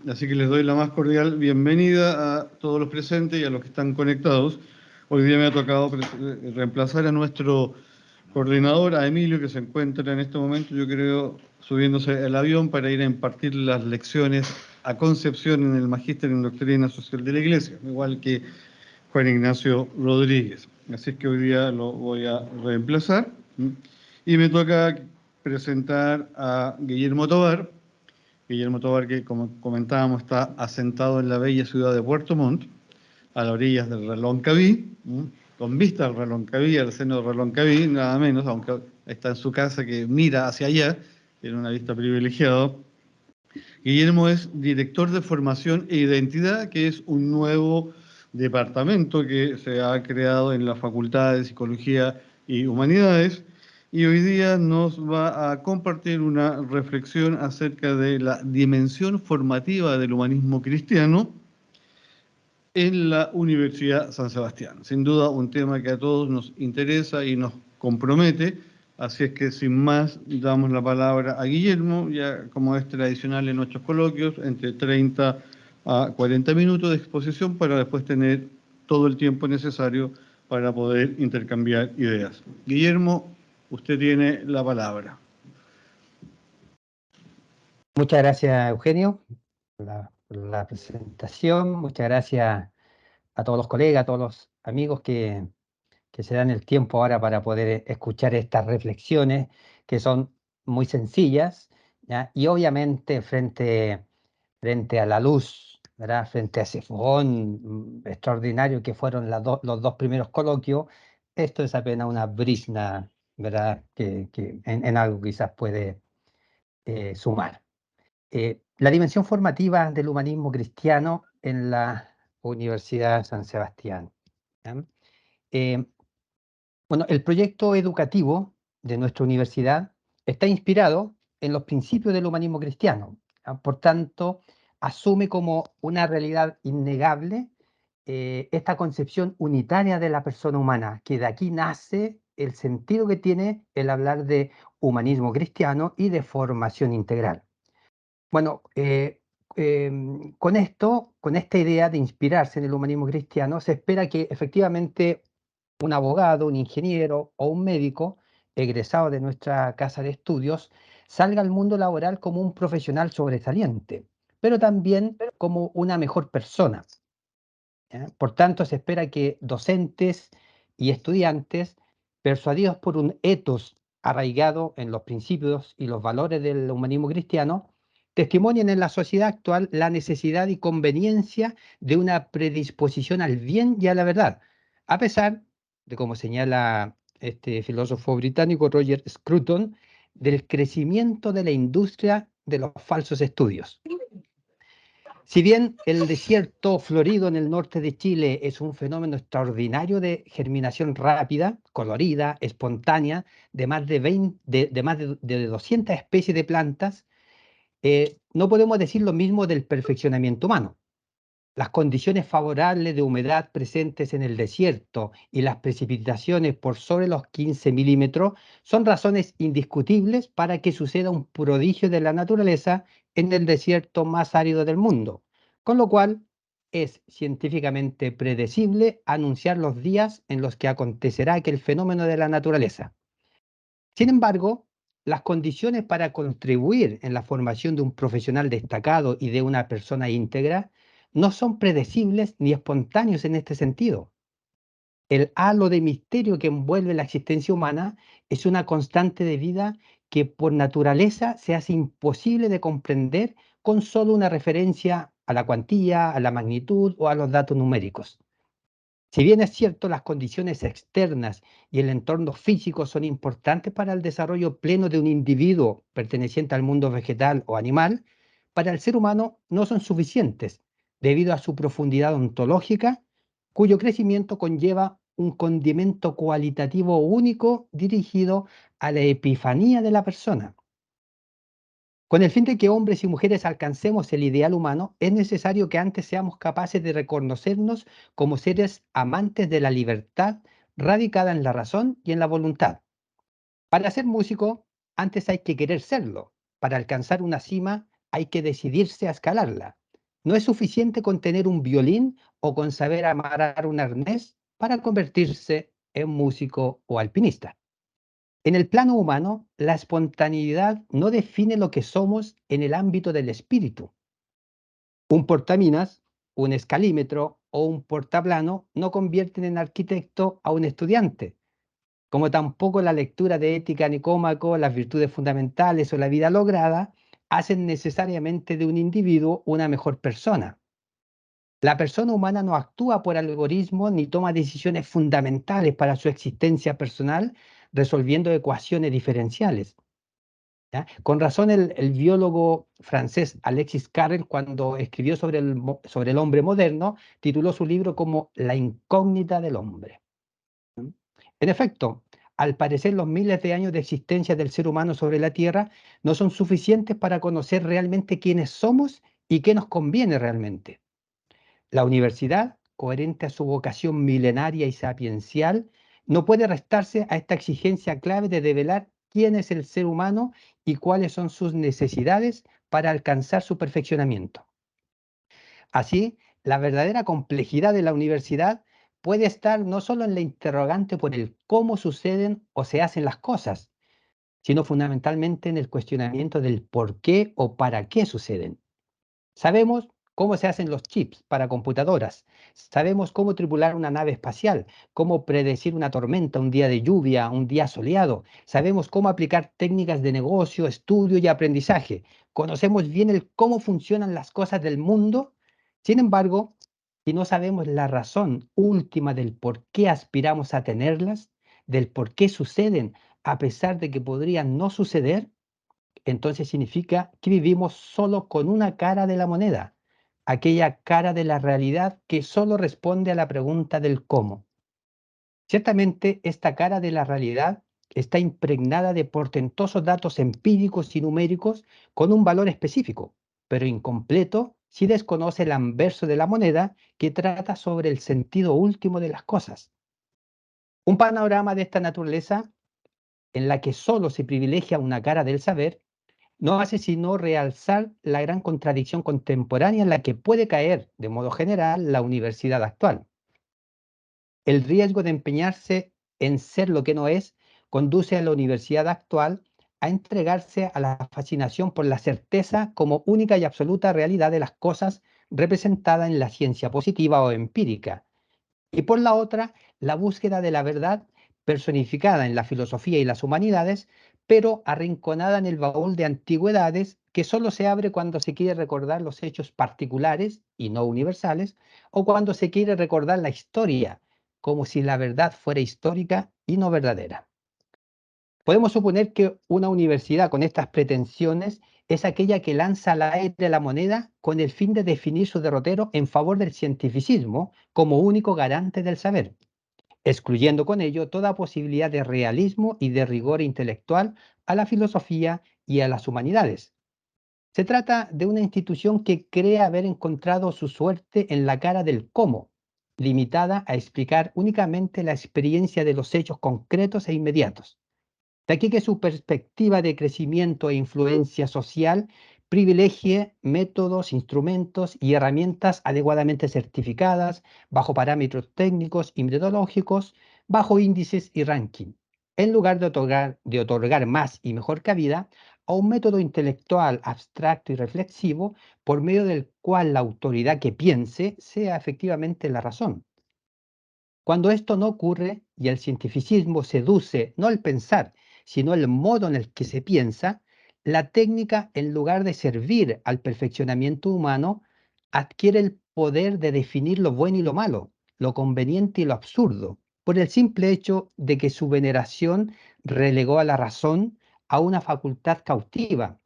así que les doy la más cordial bienvenida a todos los presentes y a los que están conectados. Hoy día me ha tocado reemplazar a nuestro coordinador, a Emilio, que se encuentra en este momento, yo creo, subiéndose al avión para ir a impartir las lecciones a Concepción en el Magíster en Doctrina Social de la Iglesia, igual que Juan Ignacio Rodríguez. Así es que hoy día lo voy a reemplazar. Y me toca presentar a Guillermo Tovar. Guillermo Tovar, que como comentábamos, está asentado en la bella ciudad de Puerto Montt, a las orillas del Reloncaví, con vista al Reloncaví, al seno del Reloncaví, nada menos, aunque está en su casa que mira hacia allá, tiene una vista privilegiada. Guillermo es director de formación e identidad, que es un nuevo departamento que se ha creado en la Facultad de Psicología y Humanidades, y hoy día nos va a compartir una reflexión acerca de la dimensión formativa del humanismo cristiano en la Universidad San Sebastián. Sin duda un tema que a todos nos interesa y nos compromete, así es que sin más damos la palabra a Guillermo, ya como es tradicional en nuestros coloquios, entre 30 a 40 minutos de exposición para después tener todo el tiempo necesario para poder intercambiar ideas. Guillermo, usted tiene la palabra. Muchas gracias, Eugenio, por la presentación. Muchas gracias a todos los colegas, a todos los amigos que se dan el tiempo ahora para poder escuchar estas reflexiones que son muy sencillas, ¿ya? Y obviamente frente a la luz, ¿verdad? Frente a ese fogón extraordinario que fueron los dos primeros coloquios, esto es apenas una brizna, ¿verdad? Que en algo quizás puede sumar. La dimensión formativa del humanismo cristiano en la Universidad de San Sebastián. Bueno, el proyecto educativo de nuestra universidad está inspirado en los principios del humanismo cristiano. Por tanto, asume como una realidad innegable esta concepción unitaria de la persona humana, que de aquí nace el sentido que tiene el hablar de humanismo cristiano y de formación integral. Bueno, con esta idea de inspirarse en el humanismo cristiano, se espera que efectivamente un abogado, un ingeniero o un médico egresado de nuestra casa de estudios salga al mundo laboral como un profesional sobresaliente, pero también como una mejor persona, ¿ya? Por tanto, se espera que docentes y estudiantes, persuadidos por un ethos arraigado en los principios y los valores del humanismo cristiano, testimonien en la sociedad actual la necesidad y conveniencia de una predisposición al bien y a la verdad, a pesar de, como señala este filósofo británico Roger Scruton, del crecimiento de la industria de los falsos estudios. Si bien el desierto florido en el norte de Chile es un fenómeno extraordinario de germinación rápida, colorida, espontánea, de más de 200 especies de plantas, no podemos decir lo mismo del perfeccionamiento humano. Las condiciones favorables de humedad presentes en el desierto y las precipitaciones por sobre los 15 milímetros son razones indiscutibles para que suceda un prodigio de la naturaleza en el desierto más árido del mundo, con lo cual es científicamente predecible anunciar los días en los que acontecerá aquel fenómeno de la naturaleza. Sin embargo, las condiciones para contribuir en la formación de un profesional destacado y de una persona íntegra no son predecibles ni espontáneos en este sentido. El halo de misterio que envuelve la existencia humana es una constante de vida que por naturaleza se hace imposible de comprender con solo una referencia a la cuantía, a la magnitud o a los datos numéricos. Si bien es cierto, las condiciones externas y el entorno físico son importantes para el desarrollo pleno de un individuo perteneciente al mundo vegetal o animal, para el ser humano no son suficientes debido a su profundidad ontológica, cuyo crecimiento conlleva un condimento cualitativo único dirigido a la epifanía de la persona. Con el fin de que hombres y mujeres alcancemos el ideal humano, es necesario que antes seamos capaces de reconocernos como seres amantes de la libertad radicada en la razón y en la voluntad. Para ser músico, antes hay que querer serlo. Para alcanzar una cima, hay que decidirse a escalarla. No es suficiente con tener un violín o con saber amarrar un arnés para convertirse en músico o alpinista. En el plano humano, la espontaneidad no define lo que somos en el ámbito del espíritu. Un portaminas, un escalímetro o un portaplano no convierten en arquitecto a un estudiante, como tampoco la lectura de Ética Nicómaco, las virtudes fundamentales o la vida lograda hacen necesariamente de un individuo una mejor persona. La persona humana no actúa por algoritmos ni toma decisiones fundamentales para su existencia personal resolviendo ecuaciones diferenciales. ¿Ya? Con razón, el biólogo francés Alexis Carrel, cuando escribió sobre el hombre moderno, tituló su libro como La incógnita del hombre. ¿Mm? En efecto, al parecer los miles de años de existencia del ser humano sobre la Tierra no son suficientes para conocer realmente quiénes somos y qué nos conviene realmente. La universidad, coherente a su vocación milenaria y sapiencial, no puede restarse a esta exigencia clave de develar quién es el ser humano y cuáles son sus necesidades para alcanzar su perfeccionamiento. Así, la verdadera complejidad de la universidad puede estar no solo en la interrogante por el cómo suceden o se hacen las cosas, sino fundamentalmente en el cuestionamiento del por qué o para qué suceden. Sabemos cómo se hacen los chips para computadoras, sabemos cómo tripular una nave espacial, cómo predecir una tormenta, un día de lluvia, un día soleado, sabemos cómo aplicar técnicas de negocio, estudio y aprendizaje, conocemos bien el cómo funcionan las cosas del mundo. Sin embargo, si no sabemos la razón última del por qué aspiramos a tenerlas, del por qué suceden a pesar de que podrían no suceder, entonces significa que vivimos solo con una cara de la moneda, aquella cara de la realidad que solo responde a la pregunta del cómo. Ciertamente, esta cara de la realidad está impregnada de portentosos datos empíricos y numéricos con un valor específico, pero incompleto si desconoce el anverso de la moneda que trata sobre el sentido último de las cosas. Un panorama de esta naturaleza, en la que solo se privilegia una cara del saber, no hace sino realzar la gran contradicción contemporánea en la que puede caer, de modo general, la universidad actual. El riesgo de empeñarse en ser lo que no es conduce a la universidad actual a entregarse a la fascinación por la certeza como única y absoluta realidad de las cosas representada en la ciencia positiva o empírica, y por la otra, la búsqueda de la verdad personificada en la filosofía y las humanidades, pero arrinconada en el baúl de antigüedades que solo se abre cuando se quiere recordar los hechos particulares y no universales, o cuando se quiere recordar la historia, como si la verdad fuera histórica y no verdadera. Podemos suponer que una universidad con estas pretensiones es aquella que lanza al aire la moneda con el fin de definir su derrotero en favor del cientificismo como único garante del saber, excluyendo con ello toda posibilidad de realismo y de rigor intelectual a la filosofía y a las humanidades. Se trata de una institución que cree haber encontrado su suerte en la cara del cómo, limitada a explicar únicamente la experiencia de los hechos concretos e inmediatos. De aquí que su perspectiva de crecimiento e influencia social privilegie métodos, instrumentos y herramientas adecuadamente certificadas, bajo parámetros técnicos y metodológicos, bajo índices y ranking, en lugar de otorgar más y mejor cabida a un método intelectual abstracto y reflexivo por medio del cual la autoridad que piense sea efectivamente la razón. Cuando esto no ocurre y el cientificismo seduce no el pensar, sino el modo en el que se piensa, la técnica, en lugar de servir al perfeccionamiento humano, adquiere el poder de definir lo bueno y lo malo, lo conveniente y lo absurdo, por el simple hecho de que su veneración relegó a la razón a una facultad cautiva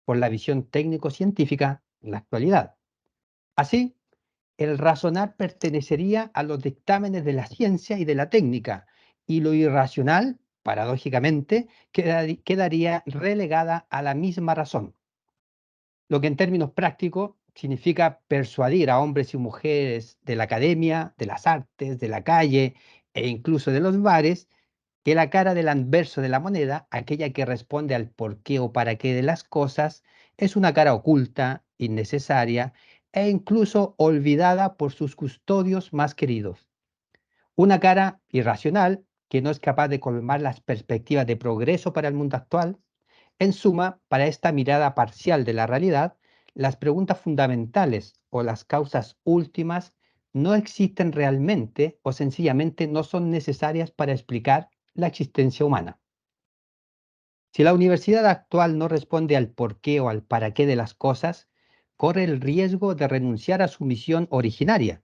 por la visión técnico-científica en la actualidad. Así, el razonar pertenecería a los dictámenes de la ciencia y de la técnica, y lo irracional, paradójicamente, quedaría relegada a la misma razón, lo que en términos prácticos significa persuadir a hombres y mujeres de la academia, de las artes, de la calle e incluso de los bares, que la cara del anverso de la moneda, aquella que responde al por qué o para qué de las cosas, es una cara oculta, innecesaria e incluso olvidada por sus custodios más queridos. Una cara irracional que no es capaz de colmar las perspectivas de progreso para el mundo actual. En suma, para esta mirada parcial de la realidad, las preguntas fundamentales o las causas últimas no existen realmente o sencillamente no son necesarias para explicar la existencia humana. Si la universidad actual no responde al porqué o al para qué de las cosas, corre el riesgo de renunciar a su misión originaria,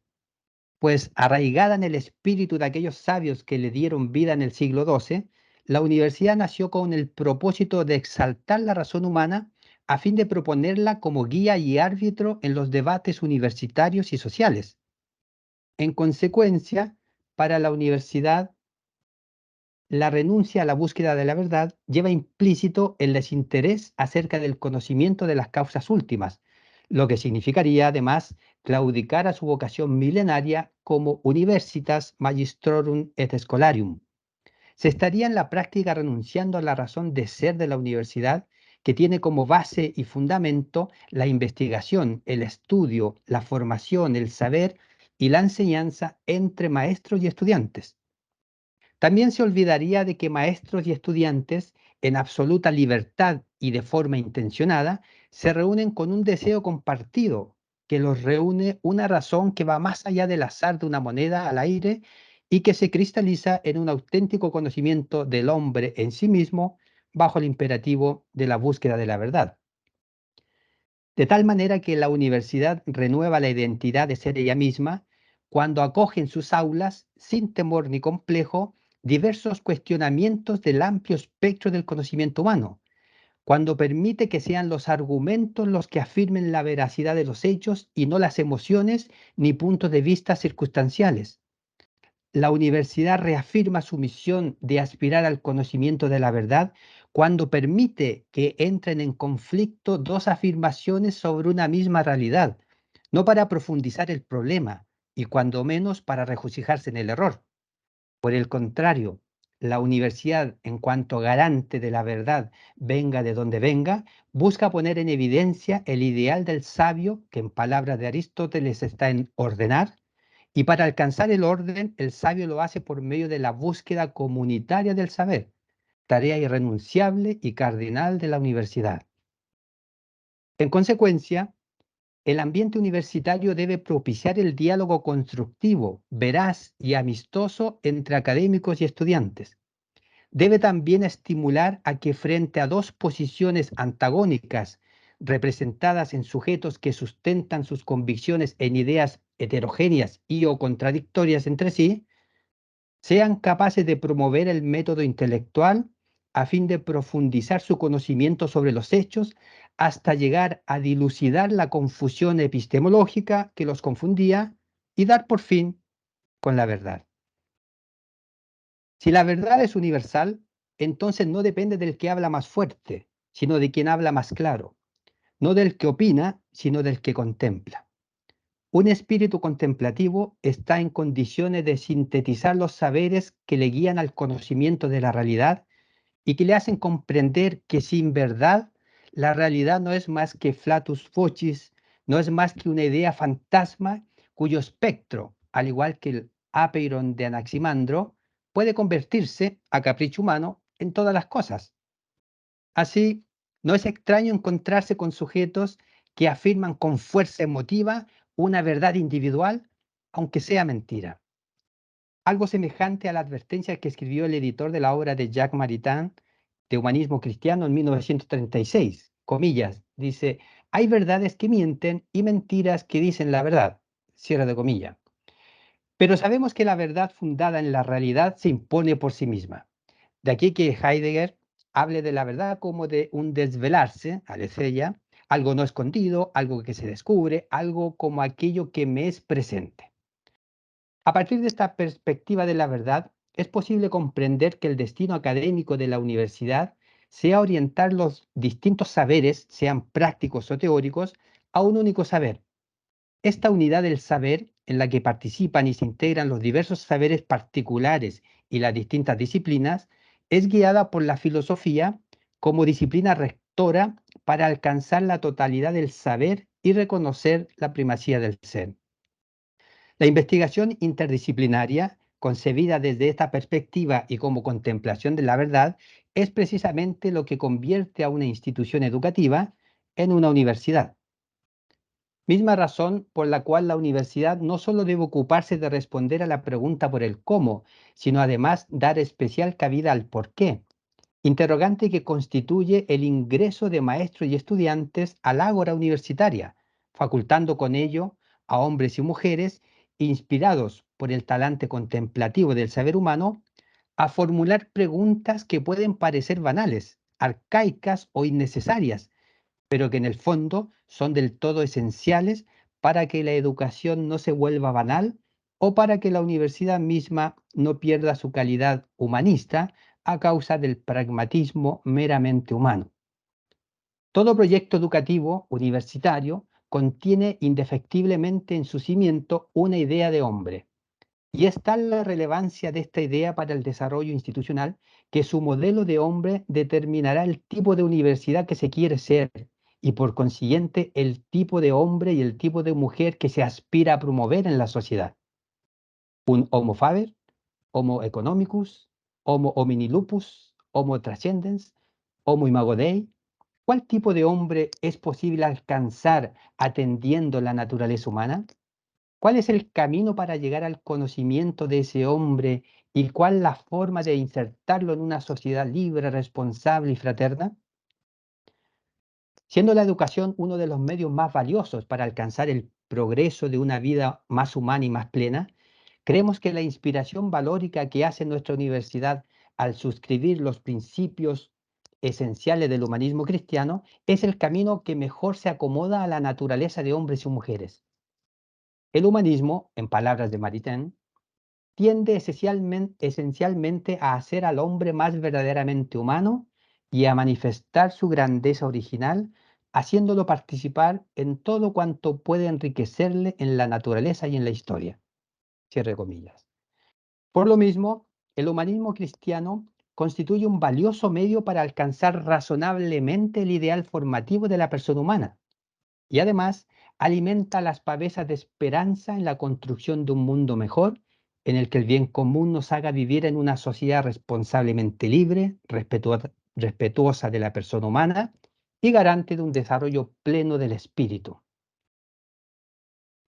pues arraigada en el espíritu de aquellos sabios que le dieron vida en el siglo XII, la universidad nació con el propósito de exaltar la razón humana a fin de proponerla como guía y árbitro en los debates universitarios y sociales. En consecuencia, para la universidad, la renuncia a la búsqueda de la verdad lleva implícito el desinterés acerca del conocimiento de las causas últimas, lo que significaría además claudicar a su vocación milenaria como Universitas Magistrorum et Scholarium. Se estaría en la práctica renunciando a la razón de ser de la universidad, que tiene como base y fundamento la investigación, el estudio, la formación, el saber y la enseñanza entre maestros y estudiantes. También se olvidaría de que maestros y estudiantes, en absoluta libertad y de forma intencionada, se reúnen con un deseo compartido, que los reúne una razón que va más allá del azar de una moneda al aire y que se cristaliza en un auténtico conocimiento del hombre en sí mismo bajo el imperativo de la búsqueda de la verdad. De tal manera que la universidad renueva la identidad de ser ella misma cuando acoge en sus aulas, sin temor ni complejo, diversos cuestionamientos del amplio espectro del conocimiento humano, cuando permite que sean los argumentos los que afirmen la veracidad de los hechos y no las emociones ni puntos de vista circunstanciales. La universidad reafirma su misión de aspirar al conocimiento de la verdad cuando permite que entren en conflicto dos afirmaciones sobre una misma realidad, no para profundizar el problema y cuando menos para regocijarse en el error. Por el contrario, la universidad, en cuanto garante de la verdad, venga de donde venga, busca poner en evidencia el ideal del sabio, que en palabras de Aristóteles está en ordenar, y para alcanzar el orden, el sabio lo hace por medio de la búsqueda comunitaria del saber, tarea irrenunciable y cardinal de la universidad. En consecuencia, el ambiente universitario debe propiciar el diálogo constructivo, veraz y amistoso entre académicos y estudiantes. Debe también estimular a que frente a dos posiciones antagónicas, representadas en sujetos que sustentan sus convicciones en ideas heterogéneas y o contradictorias entre sí, sean capaces de promover el método intelectual a fin de profundizar su conocimiento sobre los hechos hasta llegar a dilucidar la confusión epistemológica que los confundía y dar por fin con la verdad. Si la verdad es universal, entonces no depende del que habla más fuerte, sino de quien habla más claro, no del que opina, sino del que contempla. Un espíritu contemplativo está en condiciones de sintetizar los saberes que le guían al conocimiento de la realidad y que le hacen comprender que sin verdad la realidad no es más que flatus vocis, no es más que una idea fantasma cuyo espectro, al igual que el apeiron de Anaximandro, puede convertirse, a capricho humano, en todas las cosas. Así, no es extraño encontrarse con sujetos que afirman con fuerza emotiva una verdad individual, aunque sea mentira. Algo semejante a la advertencia que escribió el editor de la obra de Jacques Maritain, de Humanismo Cristiano, en 1936. Comillas, dice, hay verdades que mienten y mentiras que dicen la verdad. Cierre de comilla. Pero sabemos que la verdad fundada en la realidad se impone por sí misma. De aquí que Heidegger hable de la verdad como de un desvelarse, aletheia, algo no escondido, algo que se descubre, algo como aquello que me es presente. A partir de esta perspectiva de la verdad, es posible comprender que el destino académico de la universidad sea orientar los distintos saberes, sean prácticos o teóricos, a un único saber. Esta unidad del saber, en la que participan y se integran los diversos saberes particulares y las distintas disciplinas, es guiada por la filosofía como disciplina rectora para alcanzar la totalidad del saber y reconocer la primacía del ser. La investigación interdisciplinaria, concebida desde esta perspectiva y como contemplación de la verdad, es precisamente lo que convierte a una institución educativa en una universidad. Misma razón por la cual la universidad no solo debe ocuparse de responder a la pregunta por el cómo, sino además dar especial cabida al por qué, interrogante que constituye el ingreso de maestros y estudiantes al ágora universitaria, facultando con ello a hombres y mujeres inspirados por el talante contemplativo del saber humano a formular preguntas que pueden parecer banales, arcaicas o innecesarias, pero que en el fondo son del todo esenciales para que la educación no se vuelva banal o para que la universidad misma no pierda su calidad humanista a causa del pragmatismo meramente humano. Todo proyecto educativo universitario contiene indefectiblemente en su cimiento una idea de hombre. Y es tal la relevancia de esta idea para el desarrollo institucional que su modelo de hombre determinará el tipo de universidad que se quiere ser y por consiguiente el tipo de hombre y el tipo de mujer que se aspira a promover en la sociedad. Un homo faber, homo economicus, homo homini lupus, homo transcendens, homo imago Dei. ¿Cuál tipo de hombre es posible alcanzar atendiendo la naturaleza humana? ¿Cuál es el camino para llegar al conocimiento de ese hombre y cuál la forma de insertarlo en una sociedad libre, responsable y fraterna? Siendo la educación uno de los medios más valiosos para alcanzar el progreso de una vida más humana y más plena, creemos que la inspiración valórica que hace nuestra universidad al suscribir los principios esenciales del humanismo cristiano es el camino que mejor se acomoda a la naturaleza de hombres y mujeres. El humanismo, en palabras de Maritain, tiende esencialmente a hacer al hombre más verdaderamente humano y a manifestar su grandeza original, haciéndolo participar en todo cuanto puede enriquecerle en la naturaleza y en la historia. Cierre comillas. Por lo mismo, el humanismo cristiano constituye un valioso medio para alcanzar razonablemente el ideal formativo de la persona humana y además alimenta las pavesas de esperanza en la construcción de un mundo mejor en el que el bien común nos haga vivir en una sociedad responsablemente libre, respetuosa de la persona humana y garante de un desarrollo pleno del espíritu.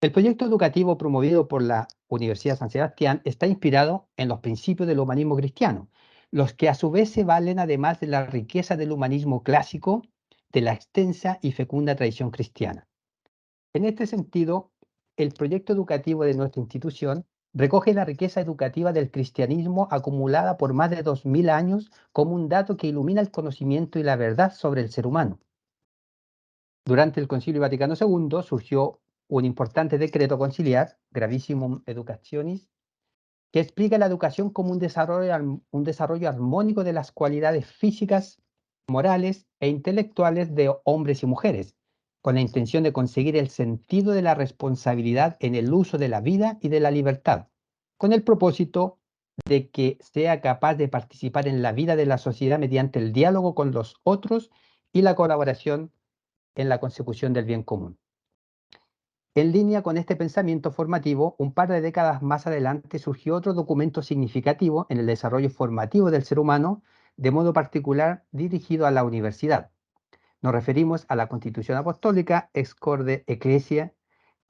El proyecto educativo promovido por la Universidad San Sebastián está inspirado en los principios del humanismo cristiano, los que a su vez se valen además de la riqueza del humanismo clásico, de la extensa y fecunda tradición cristiana. En este sentido, el proyecto educativo de nuestra institución recoge la riqueza educativa del cristianismo acumulada por más de 2000 años como un dato que ilumina el conocimiento y la verdad sobre el ser humano. Durante el Concilio Vaticano II surgió un importante decreto conciliar, Gravissimum Educationis, que explica la educación como un desarrollo armónico de las cualidades físicas, morales e intelectuales de hombres y mujeres, con la intención de conseguir el sentido de la responsabilidad en el uso de la vida y de la libertad, con el propósito de que sea capaz de participar en la vida de la sociedad mediante el diálogo con los otros y la colaboración en la consecución del bien común. En línea con este pensamiento formativo, un par de décadas más adelante surgió otro documento significativo en el desarrollo formativo del ser humano, de modo particular dirigido a la universidad. Nos referimos a la Constitución Apostólica Ex Corde Ecclesia,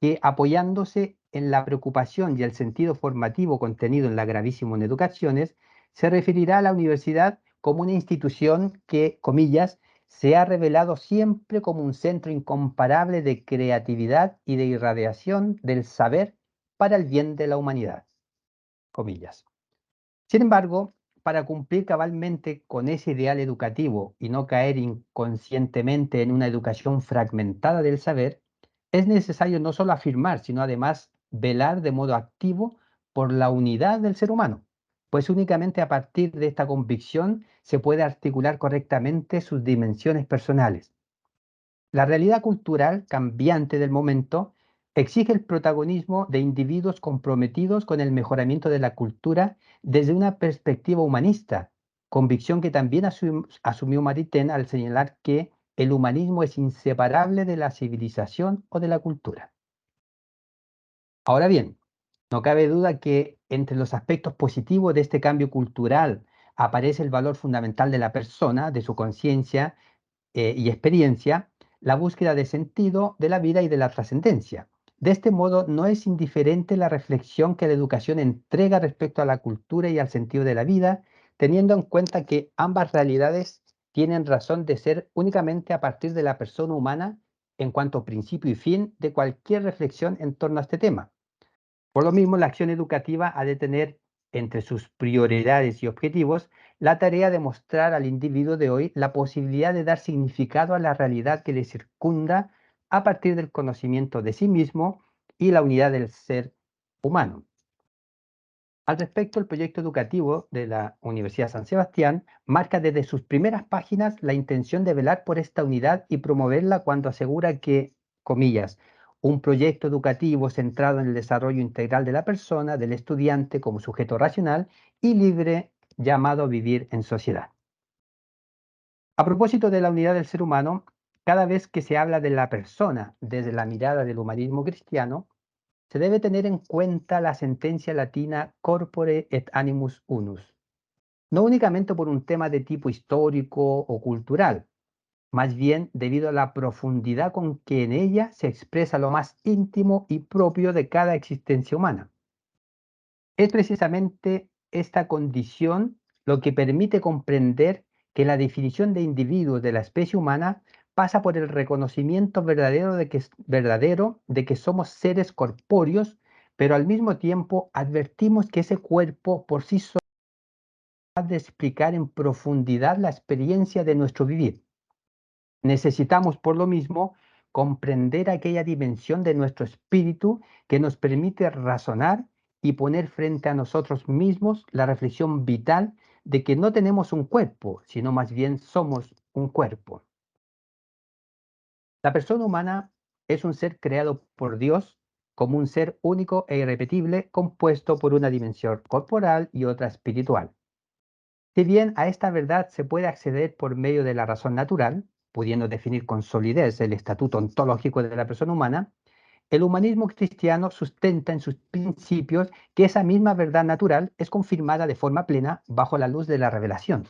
que apoyándose en la preocupación y el sentido formativo contenido en la Gravissimum Educationes, se referirá a la universidad como una institución que, comillas, se ha revelado siempre como un centro incomparable de creatividad y de irradiación del saber para el bien de la humanidad. Comillas. Sin embargo, para cumplir cabalmente con ese ideal educativo y no caer inconscientemente en una educación fragmentada del saber, es necesario no solo afirmar, sino además velar de modo activo por la unidad del ser humano, pues únicamente a partir de esta convicción se puede articular correctamente sus dimensiones personales. La realidad cultural cambiante del momento exige el protagonismo de individuos comprometidos con el mejoramiento de la cultura desde una perspectiva humanista, convicción que también asumió Maritain al señalar que el humanismo es inseparable de la civilización o de la cultura. Ahora bien, no cabe duda que entre los aspectos positivos de este cambio cultural aparece el valor fundamental de la persona, de su conciencia y experiencia, la búsqueda de sentido de la vida y de la trascendencia. De este modo, no es indiferente la reflexión que la educación entrega respecto a la cultura y al sentido de la vida, teniendo en cuenta que ambas realidades tienen razón de ser únicamente a partir de la persona humana en cuanto principio y fin de cualquier reflexión en torno a este tema. Por lo mismo, la acción educativa ha de tener entre sus prioridades y objetivos la tarea de mostrar al individuo de hoy la posibilidad de dar significado a la realidad que le circunda a partir del conocimiento de sí mismo y la unidad del ser humano. Al respecto, el proyecto educativo de la Universidad San Sebastián marca desde sus primeras páginas la intención de velar por esta unidad y promoverla cuando asegura que, comillas, un proyecto educativo centrado en el desarrollo integral de la persona, del estudiante como sujeto racional y libre, llamado a vivir en sociedad. A propósito de la unidad del ser humano, cada vez que se habla de la persona desde la mirada del humanismo cristiano, se debe tener en cuenta la sentencia latina corpore et animus unus, no únicamente por un tema de tipo histórico o cultural, más bien debido a la profundidad con que en ella se expresa lo más íntimo y propio de cada existencia humana. Es precisamente esta condición lo que permite comprender que la definición de individuos de la especie humana pasa por el reconocimiento verdadero de que somos seres corpóreos, pero al mismo tiempo advertimos que ese cuerpo por sí solo es capaz de explicar en profundidad la experiencia de nuestro vivir. Necesitamos, por lo mismo, comprender aquella dimensión de nuestro espíritu que nos permite razonar y poner frente a nosotros mismos la reflexión vital de que no tenemos un cuerpo, sino más bien somos un cuerpo. La persona humana es un ser creado por Dios como un ser único e irrepetible, compuesto por una dimensión corporal y otra espiritual. Si bien a esta verdad se puede acceder por medio de la razón natural, pudiendo definir con solidez el estatuto ontológico de la persona humana, el humanismo cristiano sustenta en sus principios que esa misma verdad natural es confirmada de forma plena bajo la luz de la revelación.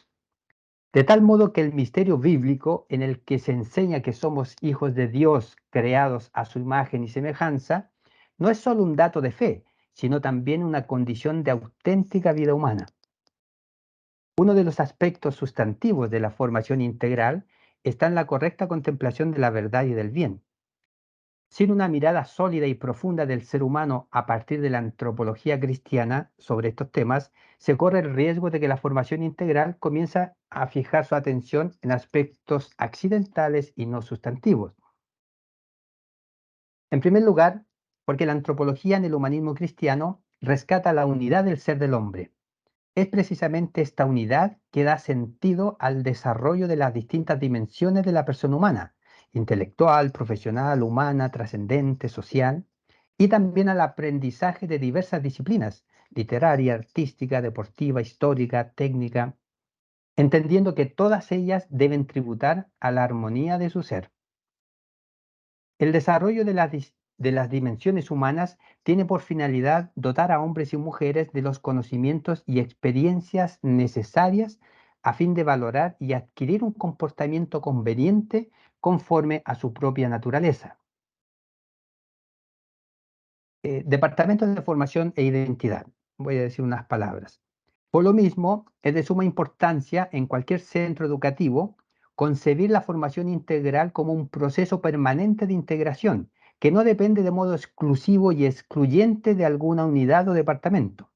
De tal modo que el misterio bíblico en el que se enseña que somos hijos de Dios creados a su imagen y semejanza, no es solo un dato de fe, sino también una condición de auténtica vida humana. Uno de los aspectos sustantivos de la formación integral está en la correcta contemplación de la verdad y del bien. Sin una mirada sólida y profunda del ser humano a partir de la antropología cristiana sobre estos temas, se corre el riesgo de que la formación integral comience a fijar su atención en aspectos accidentales y no sustantivos. En primer lugar, porque la antropología en el humanismo cristiano rescata la unidad del ser del hombre. Es precisamente esta unidad que da sentido al desarrollo de las distintas dimensiones de la persona humana, intelectual, profesional, humana, trascendente, social, y también al aprendizaje de diversas disciplinas, literaria, artística, deportiva, histórica, técnica, entendiendo que todas ellas deben tributar a la armonía de su ser. El desarrollo de las dimensiones humanas tiene por finalidad dotar a hombres y mujeres de los conocimientos y experiencias necesarias a fin de valorar y adquirir un comportamiento conveniente conforme a su propia naturaleza. Departamento de Formación e Identidad. Voy a decir unas palabras. Por lo mismo, es de suma importancia en cualquier centro educativo concebir la formación integral como un proceso permanente de integración que no depende de modo exclusivo y excluyente de alguna unidad o departamento.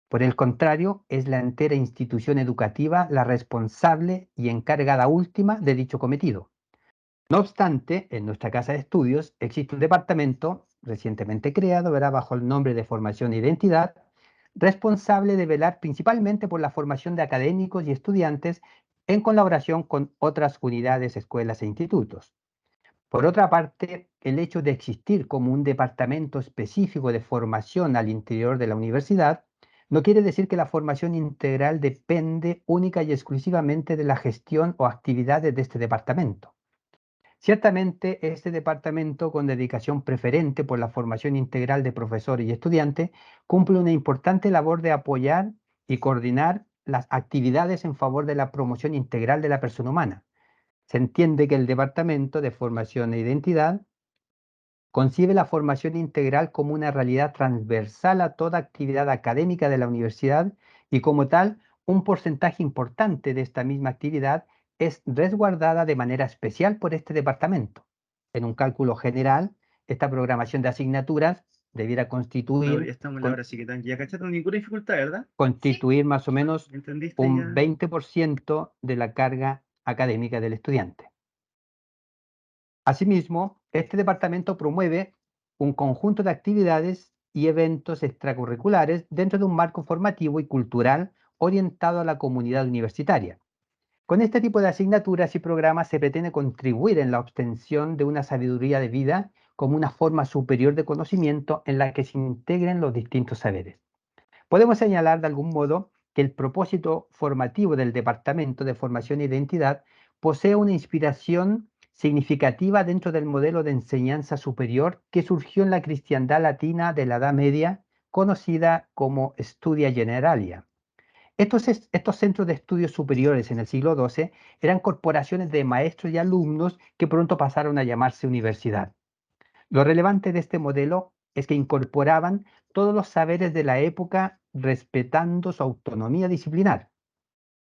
Por el contrario, es la entera institución educativa la responsable y encargada última de dicho cometido. No obstante, en nuestra casa de estudios existe un departamento recientemente creado, ¿verdad?, bajo el nombre de Formación e Identidad, responsable de velar principalmente por la formación de académicos y estudiantes en colaboración con otras unidades, escuelas e institutos. Por otra parte, el hecho de existir como un departamento específico de formación al interior de la universidad no quiere decir que la formación integral depende única y exclusivamente de la gestión o actividades de este departamento. Ciertamente, este departamento, con dedicación preferente por la formación integral de profesores y estudiantes, cumple una importante labor de apoyar y coordinar las actividades en favor de la promoción integral de la persona humana. Se entiende que el Departamento de Formación e Identidad concibe la formación integral como una realidad transversal a toda actividad académica de la universidad y como tal, un porcentaje importante de esta misma actividad es resguardada de manera especial por este departamento. En un cálculo general, esta programación de asignaturas debiera Laura, ya constituir, estamos en la hora, así que ya cacharon ninguna dificultad, ¿verdad? constituir más o menos ¿Entendiste un ya? 20% de la carga académica del estudiante. Asimismo, este departamento promueve un conjunto de actividades y eventos extracurriculares dentro de un marco formativo y cultural orientado a la comunidad universitaria. Con este tipo de asignaturas y programas se pretende contribuir en la obtención de una sabiduría de vida como una forma superior de conocimiento en la que se integren los distintos saberes. Podemos señalar de algún modo que el propósito formativo del Departamento de Formación e Identidad posee una inspiración significativa dentro del modelo de enseñanza superior que surgió en la cristiandad latina de la Edad Media, conocida como Studia Generalia. Estos centros de estudios superiores en el siglo XII eran corporaciones de maestros y alumnos que pronto pasaron a llamarse universidad. Lo relevante de este modelo es que incorporaban todos los saberes de la época respetando su autonomía disciplinar,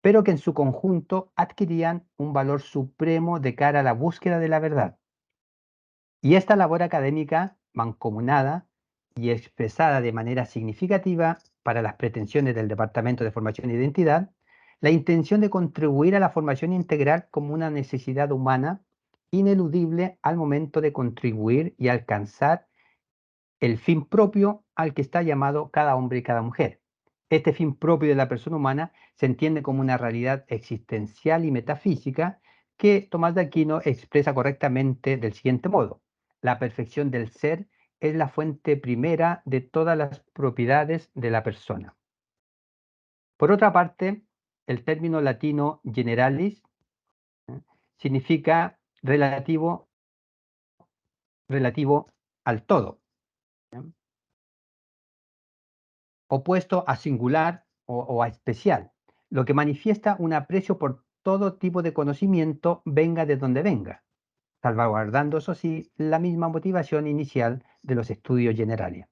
pero que en su conjunto adquirían un valor supremo de cara a la búsqueda de la verdad. Y esta labor académica, mancomunada y expresada de manera significativa para las pretensiones del Departamento de Formación e Identidad, la intención de contribuir a la formación integral como una necesidad humana ineludible al momento de contribuir y alcanzar el fin propio al que está llamado cada hombre y cada mujer. Este fin propio de la persona humana se entiende como una realidad existencial y metafísica que Tomás de Aquino expresa correctamente del siguiente modo: la perfección del ser es la fuente primera de todas las propiedades de la persona. Por otra parte, el término latino generalis significa relativo al todo, opuesto a singular o a especial, lo que manifiesta un aprecio por todo tipo de conocimiento, venga de donde venga, salvaguardando, eso sí, la misma motivación inicial de los estudios generales.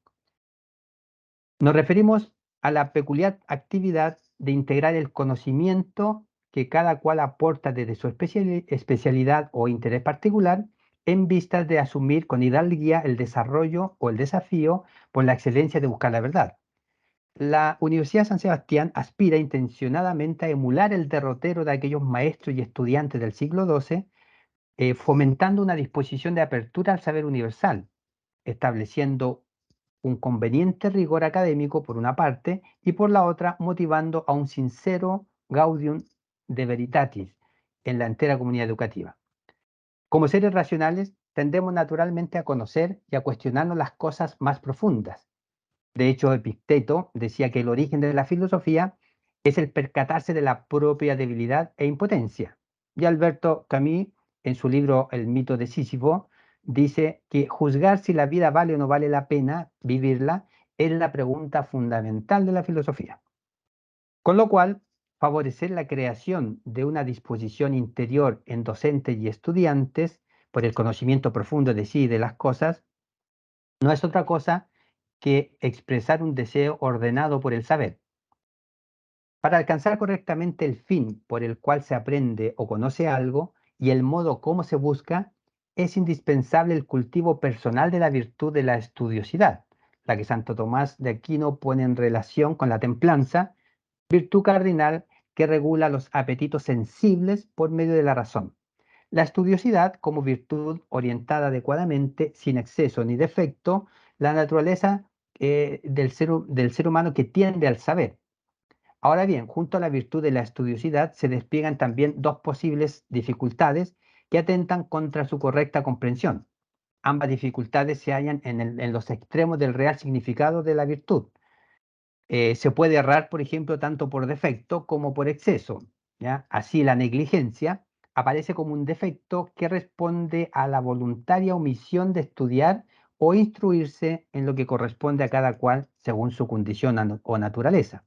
Nos referimos a la peculiar actividad de integrar el conocimiento que cada cual aporta desde su especialidad o interés particular, en vistas de asumir con hidalguía el desarrollo o el desafío por la excelencia de buscar la verdad. La Universidad de San Sebastián aspira intencionadamente a emular el derrotero de aquellos maestros y estudiantes del siglo XII, fomentando una disposición de apertura al saber universal, estableciendo un conveniente rigor académico por una parte y por la otra motivando a un sincero gaudium de veritatis en la entera comunidad educativa. Como seres racionales, tendemos naturalmente a conocer y a cuestionarnos las cosas más profundas. De hecho, Epicteto decía que el origen de la filosofía es el percatarse de la propia debilidad e impotencia. Y Alberto Camus, en su libro El mito de Sísifo, dice que juzgar si la vida vale o no vale la pena vivirla es la pregunta fundamental de la filosofía. Con lo cual, favorecer la creación de una disposición interior en docentes y estudiantes por el conocimiento profundo de sí y de las cosas no es otra cosa que expresar un deseo ordenado por el saber. Para alcanzar correctamente el fin por el cual se aprende o conoce algo y el modo como se busca, es indispensable el cultivo personal de la virtud de la estudiosidad, la que Santo Tomás de Aquino pone en relación con la templanza, virtud cardinal que regula los apetitos sensibles por medio de la razón. La estudiosidad como virtud orientada adecuadamente, sin exceso ni defecto, la naturaleza del ser humano que tiende al saber. Ahora bien, junto a la virtud de la estudiosidad se despliegan también dos posibles dificultades que atentan contra su correcta comprensión. Ambas dificultades se hallan en los extremos del real significado de la virtud. Se puede errar, por ejemplo, tanto por defecto como por exceso, ¿ya? Así la negligencia aparece como un defecto que responde a la voluntaria omisión de estudiar o instruirse en lo que corresponde a cada cual según su condición o naturaleza.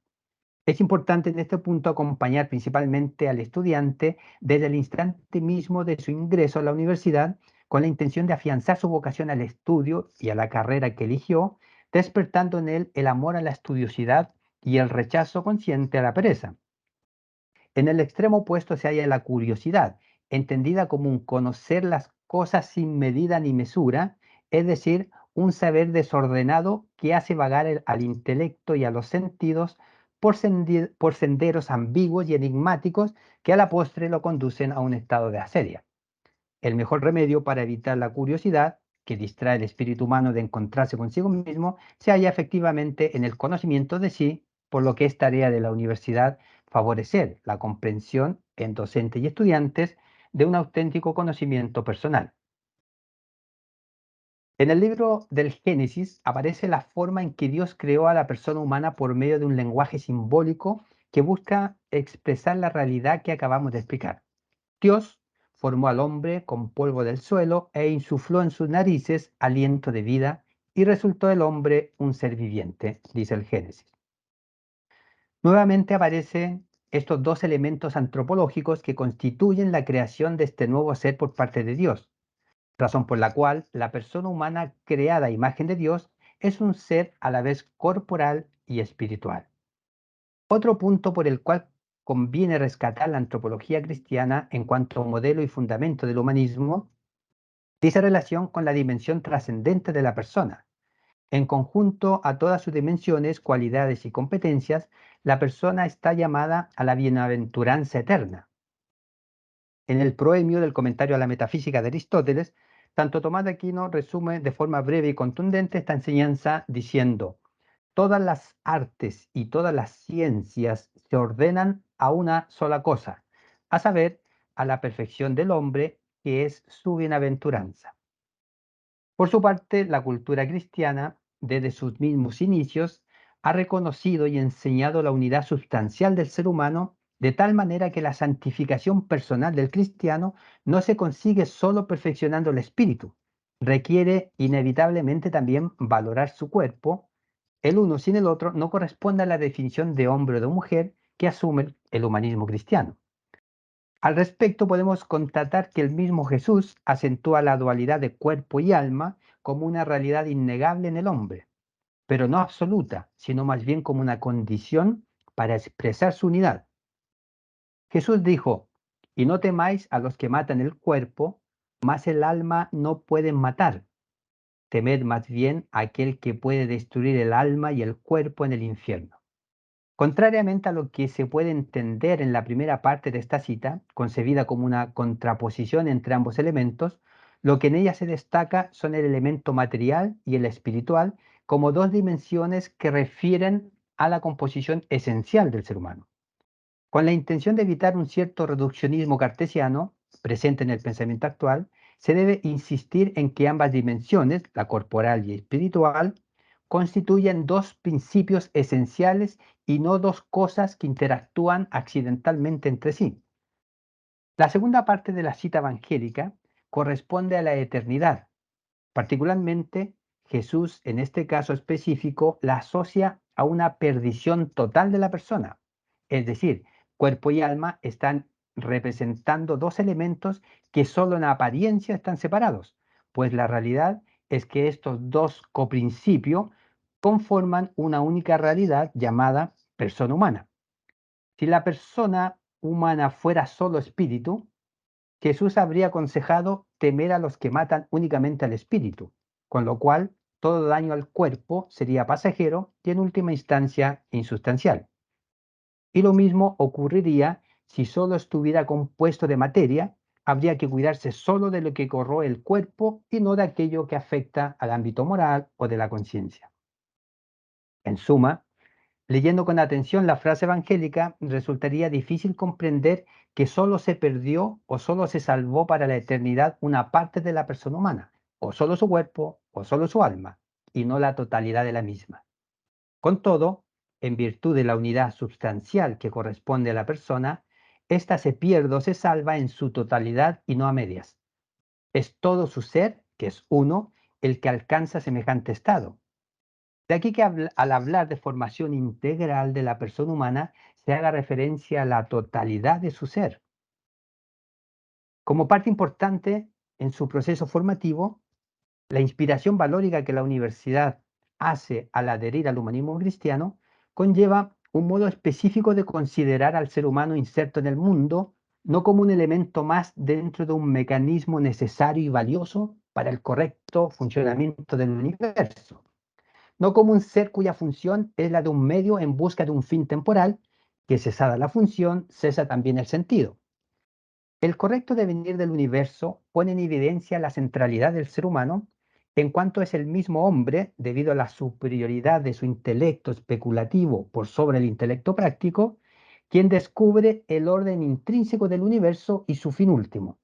Es importante en este punto acompañar principalmente al estudiante desde el instante mismo de su ingreso a la universidad con la intención de afianzar su vocación al estudio y a la carrera que eligió, despertando en él el amor a la estudiosidad y el rechazo consciente a la pereza. En el extremo opuesto se halla la curiosidad, entendida como un conocer las cosas sin medida ni mesura, es decir, un saber desordenado que hace vagar al intelecto y a los sentidos por senderos ambiguos y enigmáticos que a la postre lo conducen a un estado de asedia. El mejor remedio para evitar la curiosidad, que distrae el espíritu humano de encontrarse consigo mismo, se halla efectivamente en el conocimiento de sí, por lo que es tarea de la universidad favorecer la comprensión en docentes y estudiantes de un auténtico conocimiento personal. En el libro del Génesis aparece la forma en que Dios creó a la persona humana por medio de un lenguaje simbólico que busca expresar la realidad que acabamos de explicar. Dios formó al hombre con polvo del suelo e insufló en sus narices aliento de vida y resultó el hombre un ser viviente, dice el Génesis. Nuevamente aparecen estos dos elementos antropológicos que constituyen la creación de este nuevo ser por parte de Dios, razón por la cual la persona humana creada a imagen de Dios es un ser a la vez corporal y espiritual. Otro punto por el cual conviene rescatar la antropología cristiana en cuanto a modelo y fundamento del humanismo dice relación con la dimensión trascendente de la persona. En conjunto a todas sus dimensiones, cualidades y competencias, la persona está llamada a la bienaventuranza eterna. En el proemio del comentario a la metafísica de Aristóteles, Santo Tomás de Aquino resume de forma breve y contundente esta enseñanza diciendo: todas las artes y todas las ciencias se ordenan a una sola cosa, a saber, a la perfección del hombre, que es su bienaventuranza. Por su parte, la cultura cristiana, desde sus mismos inicios, ha reconocido y enseñado la unidad sustancial del ser humano de tal manera que la santificación personal del cristiano no se consigue solo perfeccionando el espíritu, requiere inevitablemente también valorar su cuerpo. El uno sin el otro no corresponde a la definición de hombre o de mujer que asume el humanismo cristiano. Al respecto, podemos constatar que el mismo Jesús acentúa la dualidad de cuerpo y alma como una realidad innegable en el hombre, pero no absoluta, sino más bien como una condición para expresar su unidad. Jesús dijo: y no temáis a los que matan el cuerpo, mas el alma no pueden matar. Temed más bien a aquel que puede destruir el alma y el cuerpo en el infierno. Contrariamente a lo que se puede entender en la primera parte de esta cita, concebida como una contraposición entre ambos elementos, lo que en ella se destaca son el elemento material y el espiritual como dos dimensiones que refieren a la composición esencial del ser humano. Con la intención de evitar un cierto reduccionismo cartesiano, presente en el pensamiento actual, se debe insistir en que ambas dimensiones, la corporal y espiritual, constituyen dos principios esenciales y no dos cosas que interactúan accidentalmente entre sí. La segunda parte de la cita evangélica corresponde a la eternidad. Particularmente, Jesús, en este caso específico, la asocia a una perdición total de la persona. Es decir, cuerpo y alma están representando dos elementos que solo en apariencia están separados, pues la realidad es que estos dos coprincipios conforman una única realidad llamada persona humana. Si la persona humana fuera solo espíritu, Jesús habría aconsejado temer a los que matan únicamente al espíritu, con lo cual todo daño al cuerpo sería pasajero y en última instancia insustancial. Y lo mismo ocurriría si solo estuviera compuesto de materia, habría que cuidarse solo de lo que corroe el cuerpo y no de aquello que afecta al ámbito moral o de la conciencia. En suma, leyendo con atención la frase evangélica, resultaría difícil comprender que solo se perdió o solo se salvó para la eternidad una parte de la persona humana, o solo su cuerpo, o solo su alma, y no la totalidad de la misma. Con todo, en virtud de la unidad sustancial que corresponde a la persona, Esta se pierde o se salva en su totalidad y no a medias. Es todo su ser, que es uno, el que alcanza semejante estado. De aquí que al hablar de formación integral de la persona humana, se haga referencia a la totalidad de su ser. Como parte importante en su proceso formativo, la inspiración valórica que la universidad hace al adherir al humanismo cristiano conlleva un modo específico de considerar al ser humano inserto en el mundo, no como un elemento más dentro de un mecanismo necesario y valioso para el correcto funcionamiento del universo, no como un ser cuya función es la de un medio en busca de un fin temporal, que cesada la función, cesa también el sentido. El correcto devenir del universo pone en evidencia la centralidad del ser humano en cuanto es el mismo hombre, debido a la superioridad de su intelecto especulativo por sobre el intelecto práctico, quien descubre el orden intrínseco del universo y su fin último.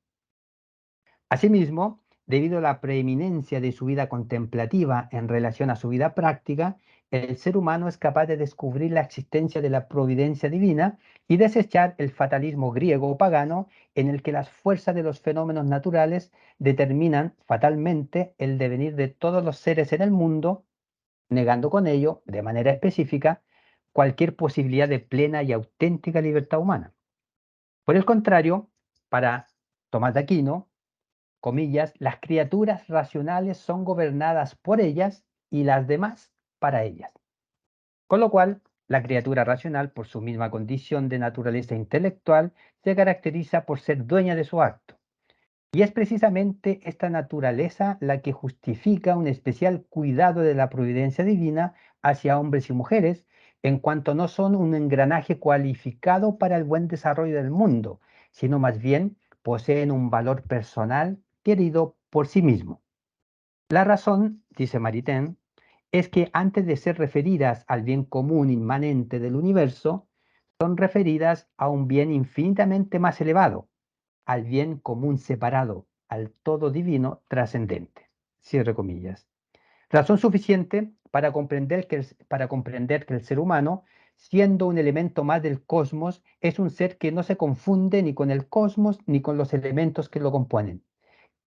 Asimismo, debido a la preeminencia de su vida contemplativa en relación a su vida práctica, el ser humano es capaz de descubrir la existencia de la providencia divina y desechar el fatalismo griego o pagano en el que las fuerzas de los fenómenos naturales determinan fatalmente el devenir de todos los seres en el mundo, negando con ello, de manera específica, cualquier posibilidad de plena y auténtica libertad humana. Por el contrario, para Tomás de Aquino, comillas, las criaturas racionales son gobernadas por ellas y las demás para ellas. Con lo cual, la criatura racional, por su misma condición de naturaleza intelectual, se caracteriza por ser dueña de su acto. Y es precisamente esta naturaleza la que justifica un especial cuidado de la providencia divina hacia hombres y mujeres, en cuanto no son un engranaje cualificado para el buen desarrollo del mundo, sino más bien poseen un valor personal querido por sí mismo. La razón, dice Maritain, es que antes de ser referidas al bien común inmanente del universo, son referidas a un bien infinitamente más elevado, al bien común separado, al todo divino trascendente. Cierre comillas. Razón suficiente para comprender que el ser humano, siendo un elemento más del cosmos, es un ser que no se confunde ni con el cosmos ni con los elementos que lo componen.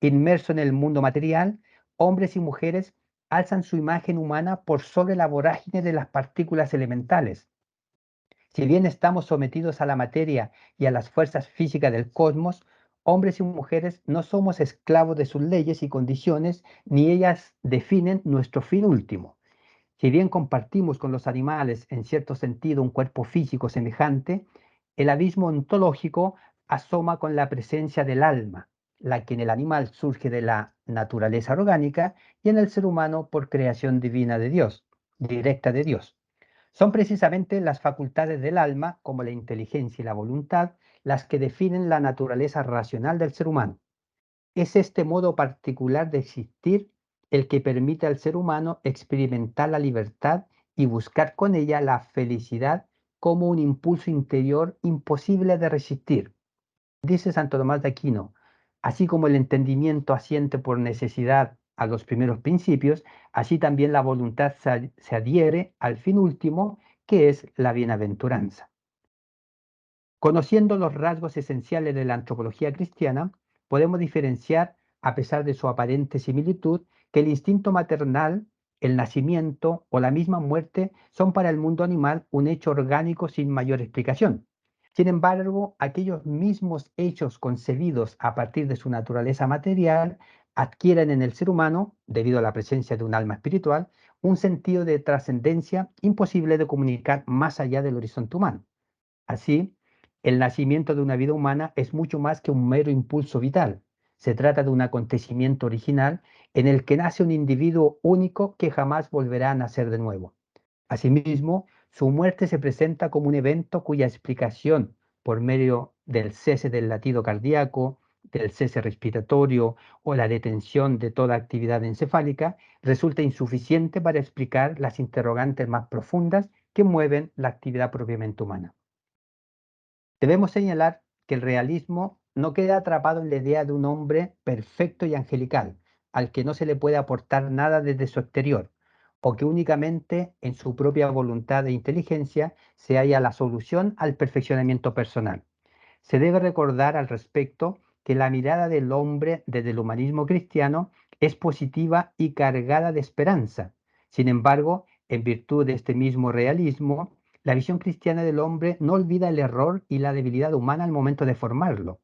Inmerso en el mundo material, hombres y mujeres alzan su imagen humana por sobre la vorágine de las partículas elementales. Si bien estamos sometidos a la materia y a las fuerzas físicas del cosmos, hombres y mujeres no somos esclavos de sus leyes y condiciones, ni ellas definen nuestro fin último. Si bien compartimos con los animales en cierto sentido un cuerpo físico semejante, el abismo ontológico asoma con la presencia del alma, la que en el animal surge de la naturaleza orgánica y en el ser humano por creación divina de Dios, directa de Dios. Son precisamente las facultades del alma, como la inteligencia y la voluntad, las que definen la naturaleza racional del ser humano. Es este modo particular de existir el que permite al ser humano experimentar la libertad y buscar con ella la felicidad como un impulso interior imposible de resistir. Dice Santo Tomás de Aquino, así como el entendimiento asiente por necesidad a los primeros principios, así también la voluntad se adhiere al fin último, que es la bienaventuranza. Conociendo los rasgos esenciales de la antropología cristiana, podemos diferenciar, a pesar de su aparente similitud, que el instinto maternal, el nacimiento o la misma muerte son para el mundo animal un hecho orgánico sin mayor explicación. Sin embargo, aquellos mismos hechos concebidos a partir de su naturaleza material adquieren en el ser humano, debido a la presencia de un alma espiritual, un sentido de trascendencia imposible de comunicar más allá del horizonte humano. Así, el nacimiento de una vida humana es mucho más que un mero impulso vital. Se trata de un acontecimiento original en el que nace un individuo único que jamás volverá a nacer de nuevo. Asimismo, su muerte se presenta como un evento cuya explicación, por medio del cese del latido cardíaco, del cese respiratorio o la detención de toda actividad encefálica, resulta insuficiente para explicar las interrogantes más profundas que mueven la actividad propiamente humana. Debemos señalar que el realismo no queda atrapado en la idea de un hombre perfecto y angelical, al que no se le puede aportar nada desde su exterior, o que únicamente en su propia voluntad e inteligencia se halla la solución al perfeccionamiento personal. se debe recordar al respecto que la mirada del hombre desde el humanismo cristiano es positiva y cargada de esperanza. Sin embargo, en virtud de este mismo realismo, la visión cristiana del hombre no olvida el error y la debilidad humana al momento de formarlo.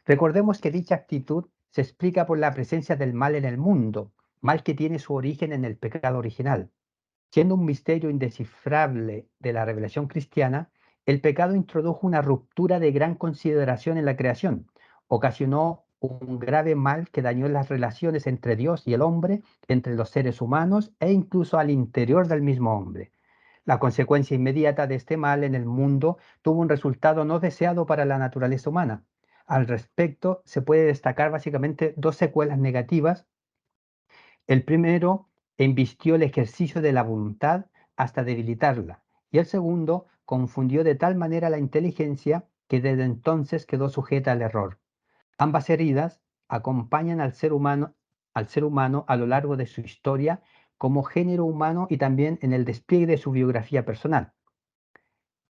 Recordemos que dicha actitud se explica por la presencia del mal en el mundo, mal que tiene su origen en el pecado original. Siendo un misterio indescifrable de la revelación cristiana, el pecado introdujo una ruptura de gran consideración en la creación, ocasionó un grave mal que dañó las relaciones entre Dios y el hombre, entre los seres humanos e incluso al interior del mismo hombre. La consecuencia inmediata de este mal en el mundo tuvo un resultado no deseado para la naturaleza humana. Al respecto, se puede destacar básicamente dos secuelas negativas. El primero embistió el ejercicio de la voluntad hasta debilitarla, y el segundo confundió de tal manera la inteligencia que desde entonces quedó sujeta al error. Ambas heridas acompañan al ser humano a lo largo de su historia como género humano y también en el despliegue de su biografía personal.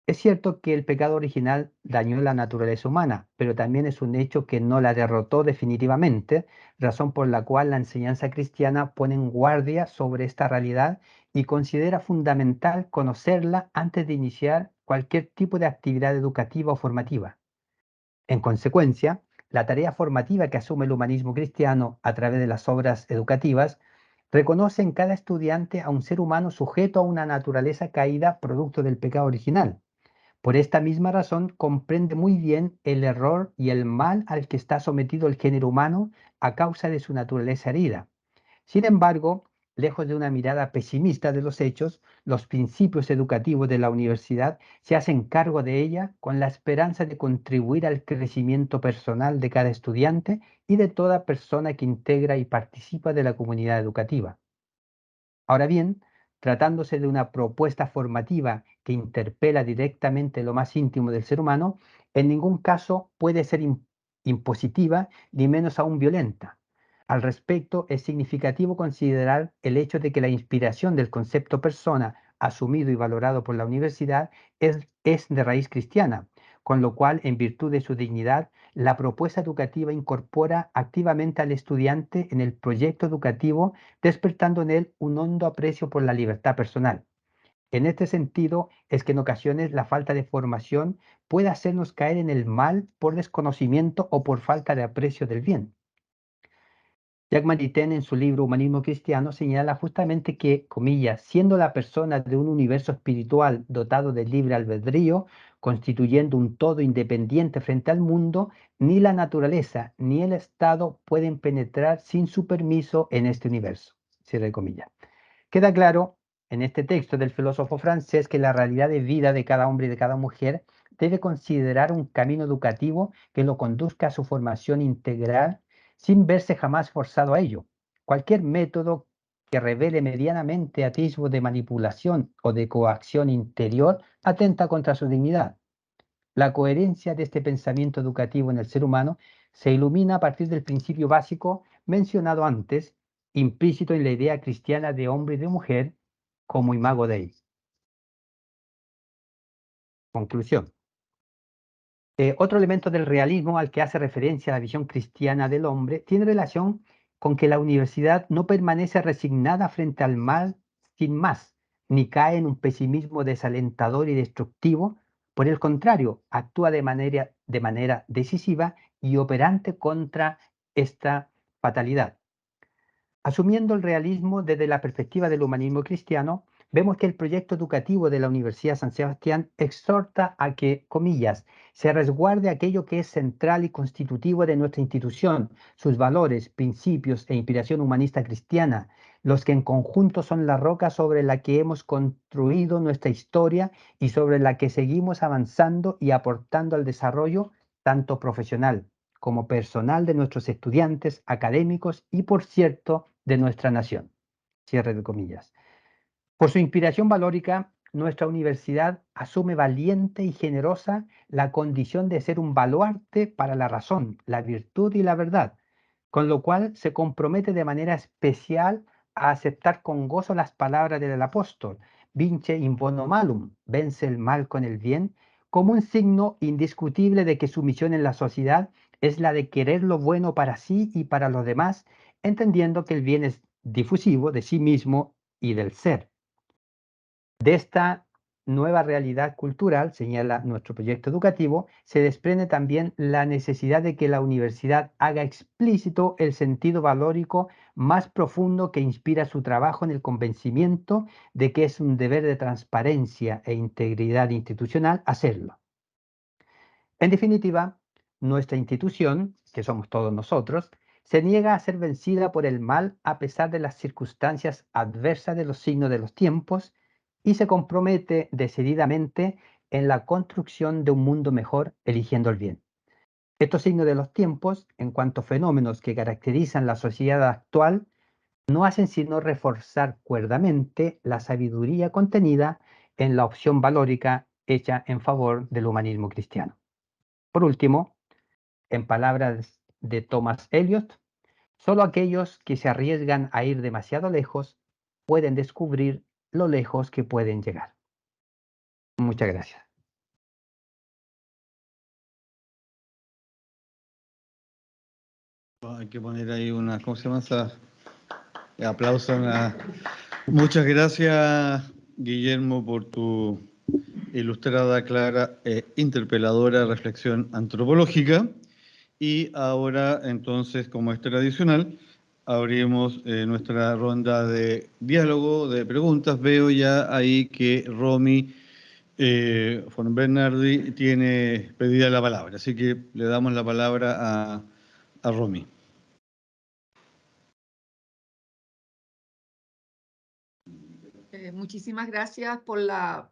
Es cierto que el pecado original dañó la naturaleza humana, pero también es un hecho que no la derrotó definitivamente, razón por la cual la enseñanza cristiana pone en guardia sobre esta realidad y considera fundamental conocerla antes de iniciar cualquier tipo de actividad educativa o formativa. En consecuencia, la tarea formativa que asume el humanismo cristiano a través de las obras educativas reconoce en cada estudiante a un ser humano sujeto a una naturaleza caída producto del pecado original. Por esta misma razón, comprende muy bien el error y el mal al que está sometido el género humano a causa de su naturaleza herida. Sin embargo, lejos de una mirada pesimista de los hechos, los principios educativos de la universidad se hacen cargo de ella con la esperanza de contribuir al crecimiento personal de cada estudiante y de toda persona que integra y participa de la comunidad educativa. Ahora bien, tratándose de una propuesta formativa que interpela directamente lo más íntimo del ser humano, en ningún caso puede ser impositiva ni menos aún violenta. Al respecto, es significativo considerar el hecho de que la inspiración del concepto persona, asumido y valorado por la universidad, es de raíz cristiana, con lo cual, en virtud de su dignidad, la propuesta educativa incorpora activamente al estudiante en el proyecto educativo, despertando en él un hondo aprecio por la libertad personal. En este sentido, es que en ocasiones la falta de formación puede hacernos caer en el mal por desconocimiento o por falta de aprecio del bien. Jacques Maritain, en su libro Humanismo Cristiano, señala justamente que, comillas, siendo la persona de un universo espiritual dotado de libre albedrío, constituyendo un todo independiente frente al mundo, ni la naturaleza ni el Estado pueden penetrar sin su permiso en este universo. Cierre comillas. Queda claro en este texto del filósofo francés que la realidad de vida de cada hombre y de cada mujer debe considerar un camino educativo que lo conduzca a su formación integral sin verse jamás forzado a ello. Cualquier método que revele medianamente atisbo de manipulación o de coacción interior atenta contra su dignidad. La coherencia de este pensamiento educativo en el ser humano se ilumina a partir del principio básico mencionado antes, implícito en la idea cristiana de hombre y de mujer como imago Dei. Conclusión. Otro elemento del realismo al que hace referencia la visión cristiana del hombre tiene relación con que la universidad no permanece resignada frente al mal sin más, ni cae en un pesimismo desalentador y destructivo. Por el contrario, actúa de manera decisiva y operante contra esta fatalidad. Asumiendo el realismo desde la perspectiva del humanismo cristiano, vemos que el proyecto educativo de la Universidad San Sebastián exhorta a que, comillas, se resguarde aquello que es central y constitutivo de nuestra institución, sus valores, principios e inspiración humanista cristiana, los que en conjunto son la roca sobre la que hemos construido nuestra historia y sobre la que seguimos avanzando y aportando al desarrollo tanto profesional como personal de nuestros estudiantes, académicos y, por cierto, de nuestra nación. Cierre de comillas. Por su inspiración valórica, nuestra universidad asume valiente y generosa la condición de ser un baluarte para la razón, la virtud y la verdad, con lo cual se compromete de manera especial a aceptar con gozo las palabras del apóstol, vince in bono malum, vence el mal con el bien, como un signo indiscutible de que su misión en la sociedad es la de querer lo bueno para sí y para los demás, entendiendo que el bien es difusivo de sí mismo y del ser. De esta nueva realidad cultural, señala nuestro proyecto educativo, se desprende también la necesidad de que la universidad haga explícito el sentido valórico más profundo que inspira su trabajo en el convencimiento de que es un deber de transparencia e integridad institucional hacerlo. En definitiva, nuestra institución, que somos todos nosotros, se niega a ser vencida por el mal a pesar de las circunstancias adversas de los signos de los tiempos y se compromete decididamente en la construcción de un mundo mejor eligiendo el bien. Estos signos de los tiempos, en cuanto fenómenos que caracterizan la sociedad actual, no hacen sino reforzar cuerdamente la sabiduría contenida en la opción valórica hecha en favor del humanismo cristiano. Por último, en palabras de Thomas Eliot, solo aquellos que se arriesgan a ir demasiado lejos pueden descubrir lo lejos que pueden llegar. Muchas gracias. Hay que poner ahí una, ¿cómo se llama esa? Aplauso. Muchas gracias, Guillermo, por tu ilustrada, clara e interpeladora reflexión antropológica. Y ahora, entonces, como es tradicional, abrimos nuestra ronda de diálogo, de preguntas. Veo ya ahí que Romy von Bernardi tiene pedida la palabra, así que le damos la palabra a Romy. Muchísimas gracias por la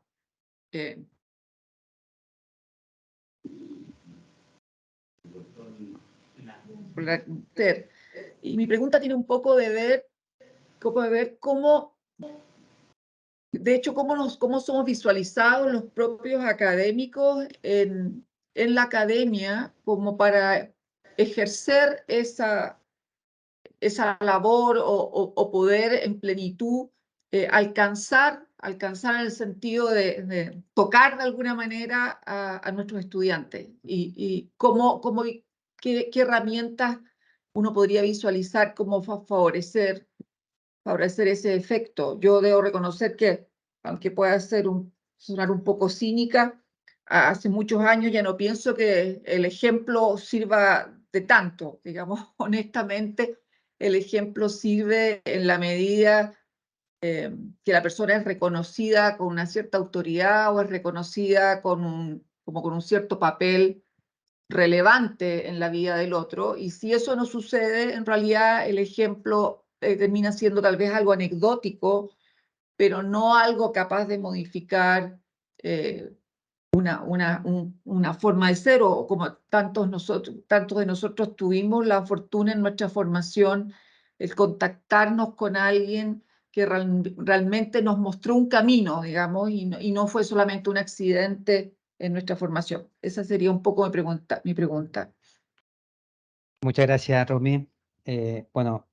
y mi pregunta tiene un poco de ver cómo, de hecho, cómo somos visualizados los propios académicos en la academia como para ejercer esa labor o poder en plenitud alcanzar en el sentido de tocar de alguna manera a nuestros estudiantes y qué herramientas uno podría visualizar como favorecer ese efecto. Yo debo reconocer que, aunque pueda sonar un poco cínica, hace muchos años ya no pienso que el ejemplo sirva de tanto, digamos, honestamente, el ejemplo sirve en la medida que la persona es reconocida con una cierta autoridad o es reconocida como con un cierto papel relevante en la vida del otro. Y si eso no sucede, en realidad el ejemplo termina siendo tal vez algo anecdótico, pero no algo capaz de modificar una forma de ser, o como tantos de nosotros tuvimos la fortuna en nuestra formación, el contactarnos con alguien que realmente nos mostró un camino, digamos, y no fue solamente un accidente en nuestra formación. Esa sería un poco mi pregunta. Muchas gracias, Romy. Bueno,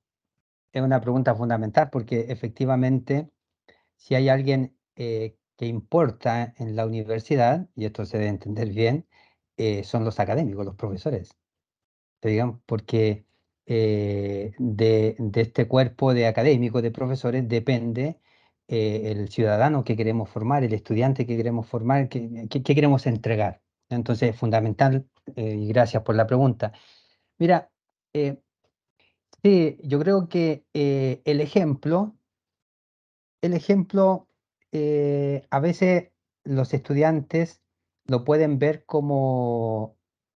es una pregunta fundamental porque efectivamente, si hay alguien que importa en la universidad, y esto se debe entender bien, son los académicos, los profesores. ¿Te digan? Porque de este cuerpo de académicos, de profesores, depende el ciudadano que queremos formar, el estudiante que queremos formar, que queremos entregar. Entonces es fundamental, y gracias por la pregunta. Mira, sí, yo creo que el ejemplo, a veces los estudiantes lo pueden ver como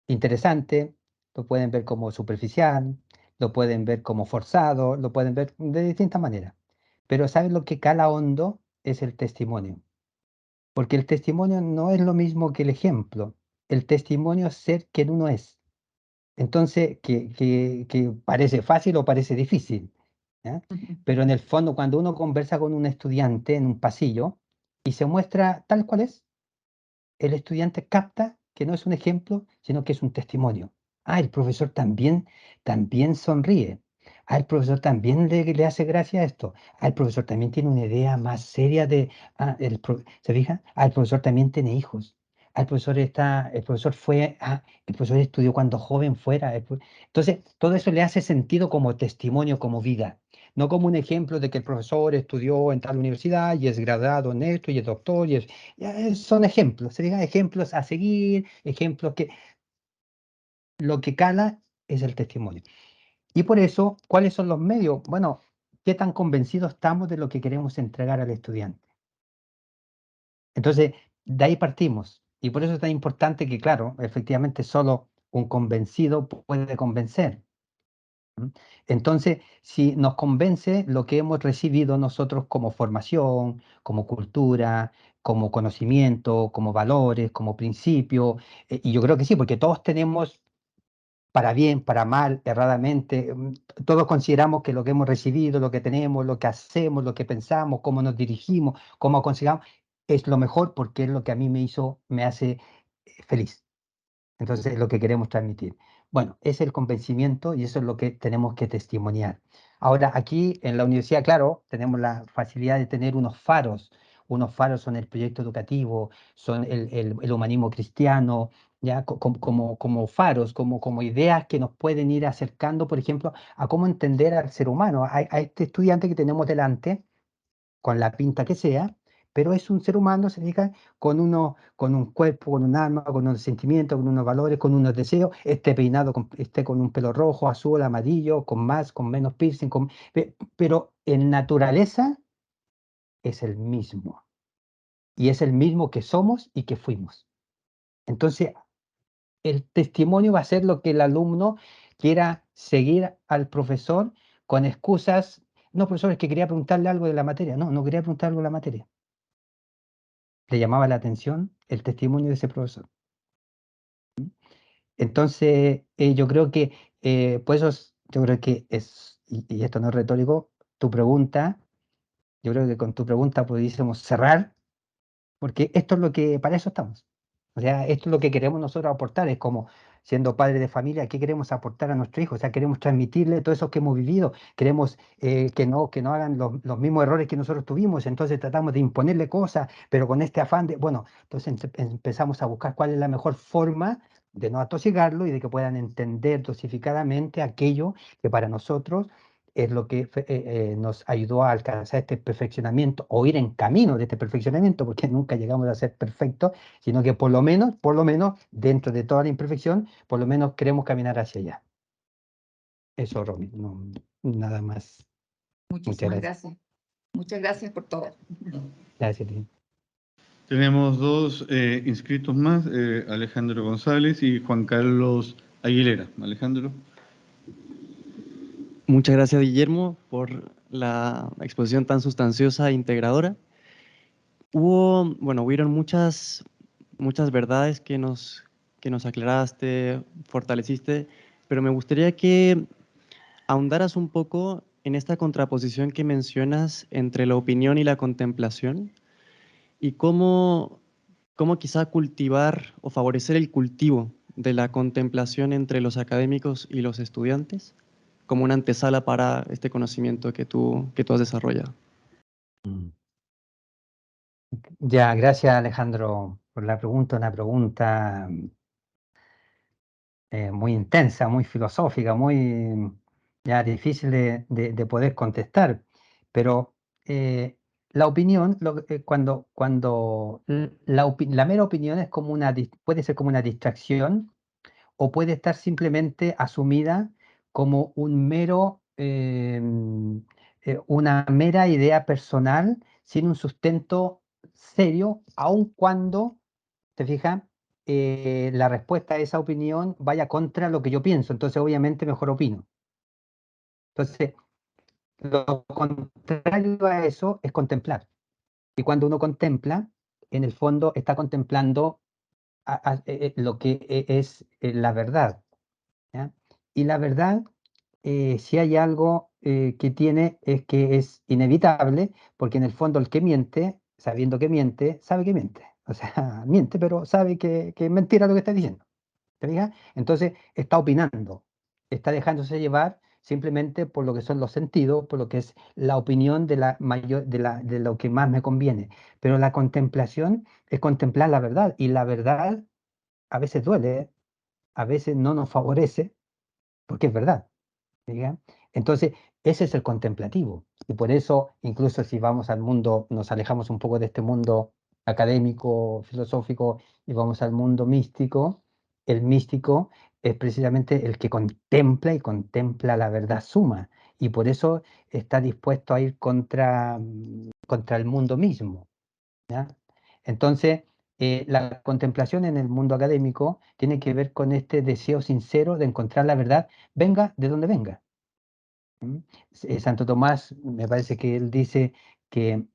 interesante, lo pueden ver como superficial, lo pueden ver como forzado, lo pueden ver de distintas maneras. Pero ¿sabes lo que cala hondo? Es el testimonio. Porque el testimonio no es lo mismo que el ejemplo. El testimonio es ser quien uno es. Entonces, que parece fácil o parece difícil, ¿ya? Pero en el fondo, cuando uno conversa con un estudiante en un pasillo y se muestra tal cual es, el estudiante capta que no es un ejemplo, sino que es un testimonio. Ah, el profesor también sonríe. Ah, el profesor también le hace gracia a esto. Ah, el profesor también tiene una idea más seria de... ¿se fija? Ah, el profesor también tiene hijos. El profesor fue, el profesor estudió cuando joven fuera. Entonces, todo eso le hace sentido como testimonio, como vida. No como un ejemplo de que el profesor estudió en tal universidad y es graduado en esto y es doctor. Son ejemplos, se digan ejemplos a seguir, ejemplos que lo que cala es el testimonio. Y por eso, ¿cuáles son los medios? Bueno, ¿qué tan convencidos estamos de lo que queremos entregar al estudiante? Entonces, de ahí partimos. Y por eso es tan importante que, claro, efectivamente solo un convencido puede convencer. ¿Mm? Entonces, si nos convence lo que hemos recibido nosotros como formación, como cultura, como conocimiento, como valores, como principio, y yo creo que sí, porque todos tenemos, para bien, para mal, erradamente, todos consideramos que lo que hemos recibido, lo que tenemos, lo que hacemos, lo que pensamos, cómo nos dirigimos, cómo aconsejamos, es lo mejor porque es lo que a mí me hace feliz. Entonces, es lo que queremos transmitir. Bueno, es el convencimiento y eso es lo que tenemos que testimoniar. Ahora, aquí en la universidad, claro, tenemos la facilidad de tener unos faros. Unos faros son el proyecto educativo, son el humanismo cristiano, ya como faros, como ideas que nos pueden ir acercando, por ejemplo, a cómo entender al ser humano, a este estudiante que tenemos delante con la pinta que sea, pero es un ser humano, se diga, con un cuerpo, con un alma, con unos sentimientos, con unos valores, con unos deseos, esté peinado, esté con un pelo rojo, azul, amarillo, con más, con menos piercing, pero en naturaleza es el mismo. Y es el mismo que somos y que fuimos. Entonces, el testimonio va a ser lo que el alumno quiera seguir al profesor con excusas. No, profesor, es que quería preguntarle algo de la materia. No, no quería preguntar algo de la materia. Le llamaba la atención el testimonio de ese profesor. Entonces, yo creo que, pues yo creo que es, y esto no es retórico, tu pregunta, yo creo que con tu pregunta pudiésemos cerrar, porque esto es lo que, para eso estamos. O sea, esto es lo que queremos nosotros aportar, es como siendo padres de familia, ¿qué queremos aportar a nuestros hijos? O sea, queremos transmitirle todo eso que hemos vivido, queremos que no hagan los mismos errores que nosotros tuvimos, entonces tratamos de imponerle cosas, pero con este afán de, bueno, entonces empezamos a buscar cuál es la mejor forma de no atosigarlo y de que puedan entender dosificadamente aquello que para nosotros es lo que nos ayudó a alcanzar este perfeccionamiento o ir en camino de este perfeccionamiento, porque nunca llegamos a ser perfectos, sino que por lo menos, dentro de toda la imperfección, por lo menos queremos caminar hacia allá. Eso, Romy, no, nada más. Muchas Muchísimas gracias. gracias. Muchas gracias por todo. Gracias, Lili. Tenemos dos inscritos más, Alejandro González y Juan Carlos Aguilera. Alejandro. Muchas gracias, Guillermo, por la exposición tan sustanciosa e integradora. Hubieron muchas verdades que nos aclaraste, fortaleciste, pero me gustaría que ahondaras un poco en esta contraposición que mencionas entre la opinión y la contemplación y cómo quizá cultivar o favorecer el cultivo de la contemplación entre los académicos y los estudiantes como una antesala para este conocimiento que tú has desarrollado. Ya, gracias, Alejandro, por la pregunta, una pregunta muy intensa, muy filosófica, muy ya difícil de poder contestar. Pero la opinión, cuando la mera opinión es como puede ser como una distracción o puede estar simplemente asumida como una mera idea personal sin un sustento serio, aun cuando, te fijas, la respuesta a esa opinión vaya contra lo que yo pienso. Entonces, obviamente, mejor opino. Entonces, lo contrario a eso es contemplar. Y cuando uno contempla, en el fondo está contemplando lo que es la verdad. ¿Ya? Y la verdad, si hay algo que tiene, es que es inevitable, porque en el fondo el que miente, sabiendo que miente, sabe que miente. O sea, miente, pero sabe que es mentira lo que está diciendo. ¿Te fijas? Entonces está opinando, está dejándose llevar simplemente por lo que son los sentidos, por lo que es la opinión de de lo que más me conviene. Pero la contemplación es contemplar la verdad, y la verdad a veces duele, ¿eh? A veces no nos favorece, porque es verdad. ¿Ya? Entonces, ese es el contemplativo. Y por eso, incluso si vamos al mundo, nos alejamos un poco de este mundo académico, filosófico, y vamos al mundo místico, el místico es precisamente el que contempla y contempla la verdad suma. Y por eso está dispuesto a ir contra el mundo mismo. ¿Ya? Entonces, la contemplación en el mundo académico tiene que ver con este deseo sincero de encontrar la verdad, venga de donde venga. ¿Mm? Santo Tomás, me parece que él dice que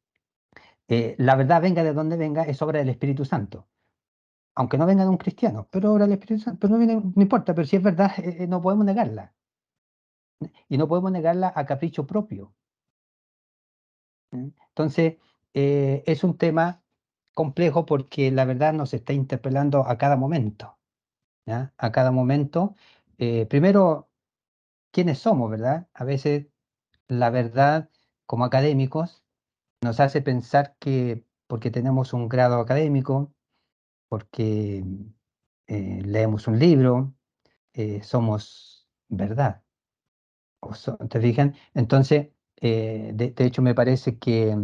la verdad, venga de donde venga, es obra del Espíritu Santo. Aunque no venga de un cristiano, pero obra del Espíritu Santo, pero no importa, pero si es verdad, no podemos negarla. Y no podemos negarla a capricho propio. Entonces, es un tema complejo porque la verdad nos está interpelando a cada momento. ¿Ya? A cada momento. Primero, ¿quiénes somos, verdad? A veces la verdad, como académicos, nos hace pensar que porque tenemos un grado académico, porque leemos un libro, somos verdad. ¿Te fijan? Entonces, de hecho, me parece que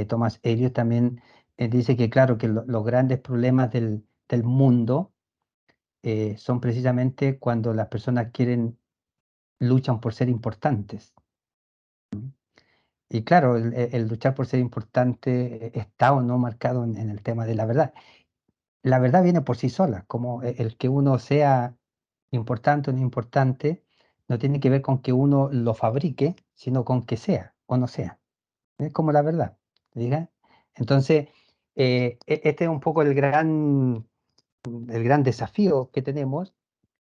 Thomas Eliot también dice que, claro, que los grandes problemas del mundo son precisamente cuando las personas luchan por ser importantes. Y claro, el luchar por ser importante está o no marcado en el tema de la verdad. La verdad viene por sí sola, como el que uno sea importante o no importante, no tiene que ver con que uno lo fabrique, sino con que sea o no sea. Es como la verdad, ¿diga? Entonces, este es un poco el gran desafío que tenemos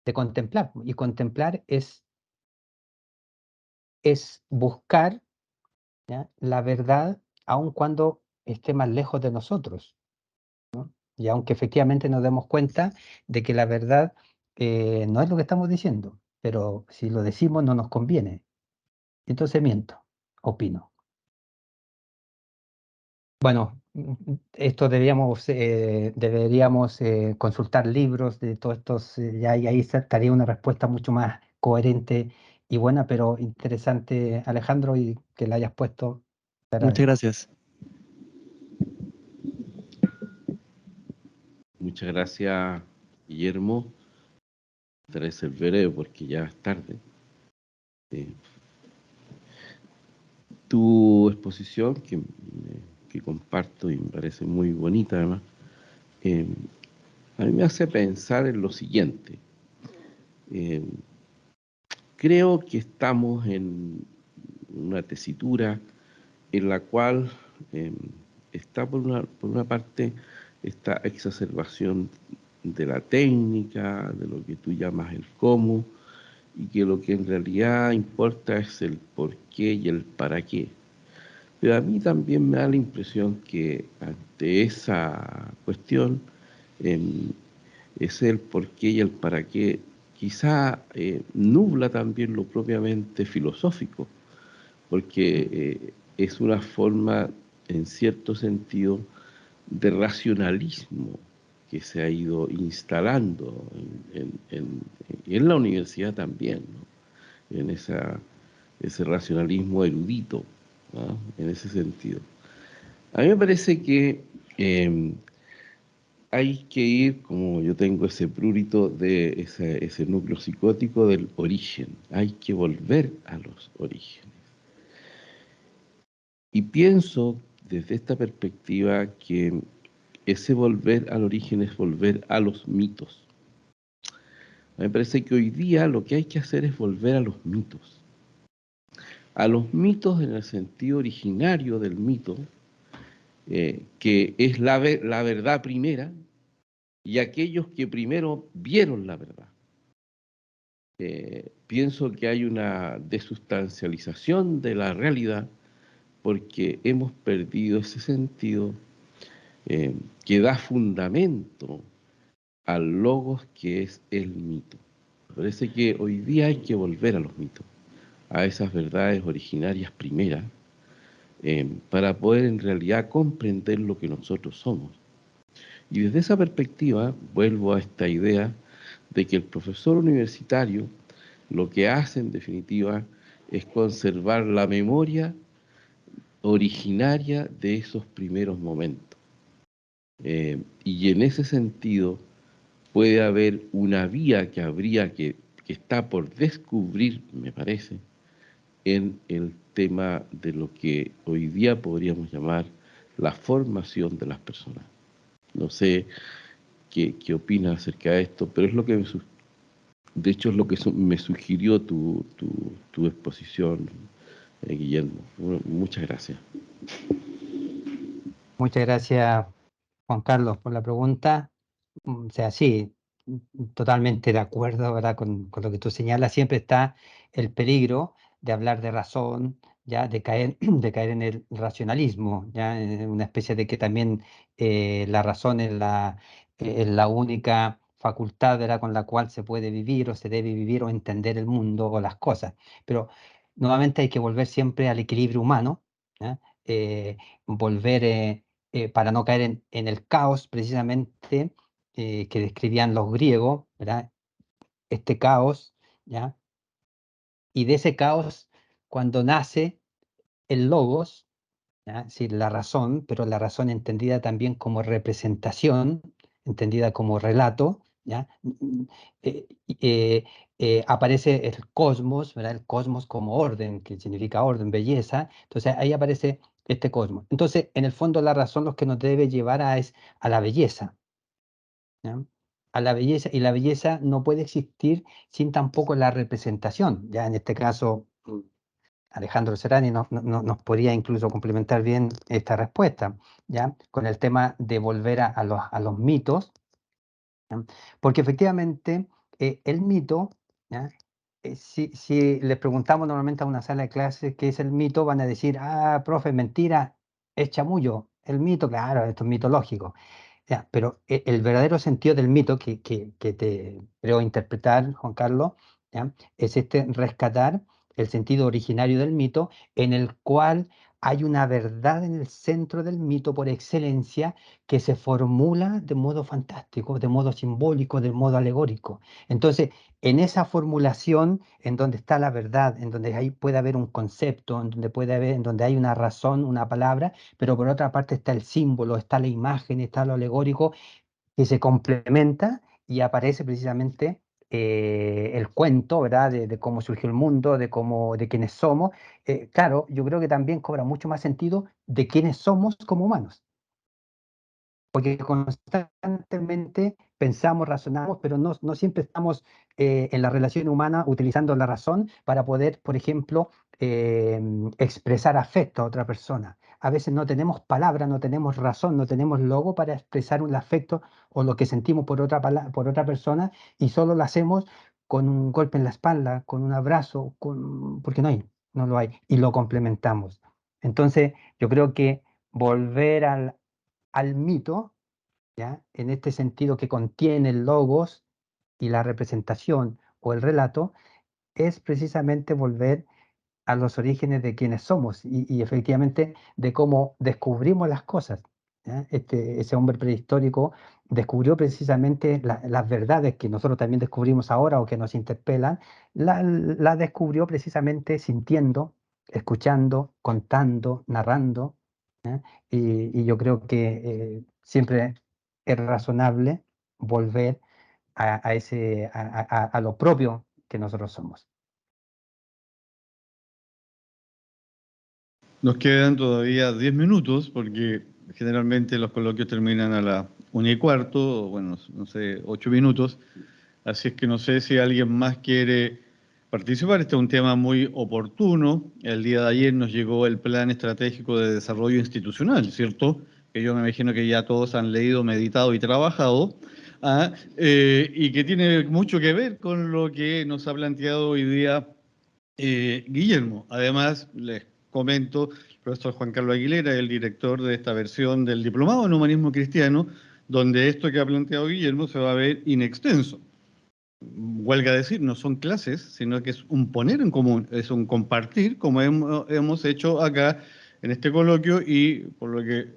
de contemplar. Y contemplar es buscar, ¿ya?, la verdad, aun cuando esté más lejos de nosotros. Y aunque efectivamente nos demos cuenta de que la verdad no es lo que estamos diciendo, pero si lo decimos no nos conviene. Entonces miento, opino. Bueno, esto deberíamos consultar libros de todos estos, y ahí estaría una respuesta mucho más coherente y buena, pero interesante, Alejandro, y que la hayas puesto. Te Muchas agradezco. gracias. Muchas gracias, Guillermo. Trataré de ser breve porque ya es tarde. Tu exposición, que comparto y me parece muy bonita además, a mí me hace pensar en lo siguiente. Creo que estamos en una tesitura en la cual está por una parte esta exacerbación de la técnica, de lo que tú llamas el cómo, y que lo que en realidad importa es el por qué y el para qué. Pero a mí también me da la impresión que ante esa cuestión, es el por qué y el para qué, quizá nubla también lo propiamente filosófico, porque es una forma, en cierto sentido, de racionalismo que se ha ido instalando en la universidad también, ¿no?, en ese racionalismo erudito, ¿no?, en ese sentido. A mí me parece que hay que ir, como yo tengo ese prurito de ese núcleo psicótico del origen, hay que volver a los orígenes. Y pienso desde esta perspectiva que ese volver al origen es volver a los mitos. Me parece que hoy día lo que hay que hacer es volver a los mitos. A los mitos en el sentido originario del mito, que es la verdad primera, y aquellos que primero vieron la verdad. Pienso que hay una desustancialización de la realidad porque hemos perdido ese sentido que da fundamento al logos que es el mito. Me parece que hoy día hay que volver a los mitos, a esas verdades originarias primeras, para poder en realidad comprender lo que nosotros somos. Y desde esa perspectiva vuelvo a esta idea de que el profesor universitario lo que hace en definitiva es conservar la memoria originaria de esos primeros momentos. Y en ese sentido puede haber una vía que está por descubrir, me parece, en el tema de lo que hoy día podríamos llamar la formación de las personas. No sé qué opinas acerca de esto, pero es lo que de hecho es lo que me sugirió tu exposición, Guillermo. Bueno, muchas gracias. Muchas gracias, Juan Carlos, por la pregunta. O sea, sí, totalmente de acuerdo, ¿verdad? Con lo que tú señalas. Siempre está el peligro de hablar de razón, ya de caer, de caer en el racionalismo, ya en una especie de que también la razón es la única facultad, ¿verdad?, con la cual se puede vivir o se debe vivir o entender el mundo o las cosas. Pero nuevamente hay que volver siempre al equilibrio humano, ¿ya? Volver para no caer en el caos precisamente que describían los griegos, ¿verdad? Este caos, ¿ya? Y de ese caos, cuando nace el logos, ¿ya? Es decir, la razón, pero la razón entendida también como representación, entendida como relato, ¿ya? Aparece el cosmos, ¿verdad? El cosmos como orden, que significa orden, belleza. Entonces ahí aparece este cosmos. Entonces, en el fondo, la razón lo que nos debe llevar es a la belleza, ¿ya? A la belleza, y la belleza no puede existir sin tampoco la representación. Ya en este caso, Alejandro Serrani nos podría incluso complementar bien esta respuesta, ¿ya? Con el tema de volver a los mitos, ¿ya? Porque efectivamente el mito, ¿ya? Si les preguntamos normalmente a una sala de clases qué es el mito, van a decir, ah, profe, mentira, es chamullo. El mito, claro, esto es mitológico. Ya, pero el verdadero sentido del mito que te creo interpretar, Juan Carlos, ¿ya? Es este rescatar el sentido originario del mito, en el cual hay una verdad en el centro del mito por excelencia que se formula de modo fantástico, de modo simbólico, de modo alegórico. Entonces, en esa formulación, en donde está la verdad, en donde ahí puede haber un concepto, en donde puede haber, en donde hay una razón, una palabra, pero por otra parte está el símbolo, está la imagen, está lo alegórico, que se complementa y aparece precisamente el cuento, ¿verdad? De cómo surgió el mundo, de quiénes somos. Claro, yo creo que también cobra mucho más sentido de quiénes somos como humanos. Porque constantemente pensamos, razonamos, pero no siempre estamos en la relación humana utilizando la razón para poder, por ejemplo, expresar afecto a otra persona. A veces no tenemos palabra, no tenemos razón, no tenemos logo para expresar un afecto o lo que sentimos por por otra persona, y solo lo hacemos con un golpe en la espalda, con un abrazo, porque no lo hay, y lo complementamos. Entonces, yo creo que volver al mito, ¿ya? En este sentido que contiene el logos y la representación o el relato, es precisamente volver a los orígenes de quienes somos y efectivamente de cómo descubrimos las cosas, ¿ya? Ese hombre prehistórico descubrió precisamente las verdades que nosotros también descubrimos ahora o que nos interpelan, la descubrió precisamente sintiendo, escuchando, contando, narrando, ¿ya? Y yo creo que siempre es razonable volver a lo propio que nosotros somos. Nos quedan todavía 10 minutos porque generalmente los coloquios terminan a la 1:15, o bueno, no sé, 8 minutos. Así es que no sé si alguien más quiere participar. Este es un tema muy oportuno. El día de ayer nos llegó el Plan Estratégico de Desarrollo Institucional, ¿cierto? Que yo me imagino que ya todos han leído, meditado y trabajado, y que tiene mucho que ver con lo que nos ha planteado hoy día Guillermo. Además, les comento, el profesor Juan Carlos Aguilera, el director de esta versión del Diplomado en Humanismo Cristiano, donde esto que ha planteado Guillermo se va a ver in extenso. huelga decir, no son clases, sino que es un poner en común, es un compartir, como hemos hecho acá en este coloquio, y por lo que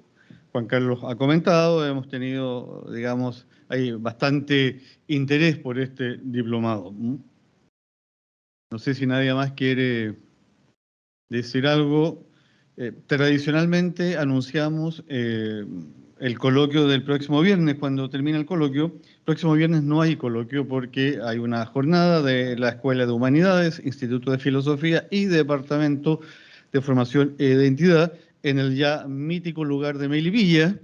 Juan Carlos ha comentado, hemos tenido, digamos, hay bastante interés por este diplomado. No sé si nadie más quiere decir algo. Tradicionalmente anunciamos el coloquio del próximo viernes, cuando termina el coloquio. Próximo viernes no hay coloquio porque hay una jornada de la Escuela de Humanidades, Instituto de Filosofía y Departamento de Formación e Identidad en el ya mítico lugar de Melipilla.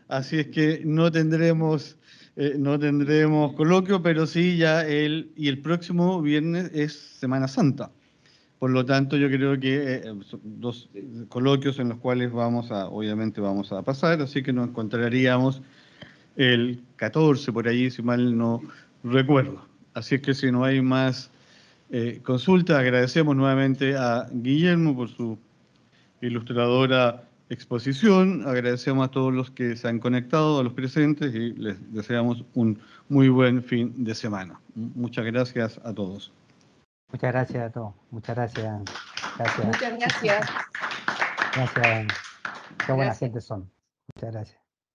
Así es que no tendremos coloquio, pero sí ya el próximo viernes es Semana Santa. Por lo tanto, yo creo que son dos coloquios en los cuales obviamente vamos a pasar, así que nos encontraríamos el 14 por allí, si mal no recuerdo. Así es que si no hay más consultas, agradecemos nuevamente a Guillermo por su ilustradora exposición, agradecemos a todos los que se han conectado, a los presentes, y les deseamos un muy buen fin de semana. Muchas gracias a todos. Muchas gracias a todos. Muchas gracias. Gracias. Muchas gracias. Gracias. Qué buena Gracias. gente son. Muchas gracias.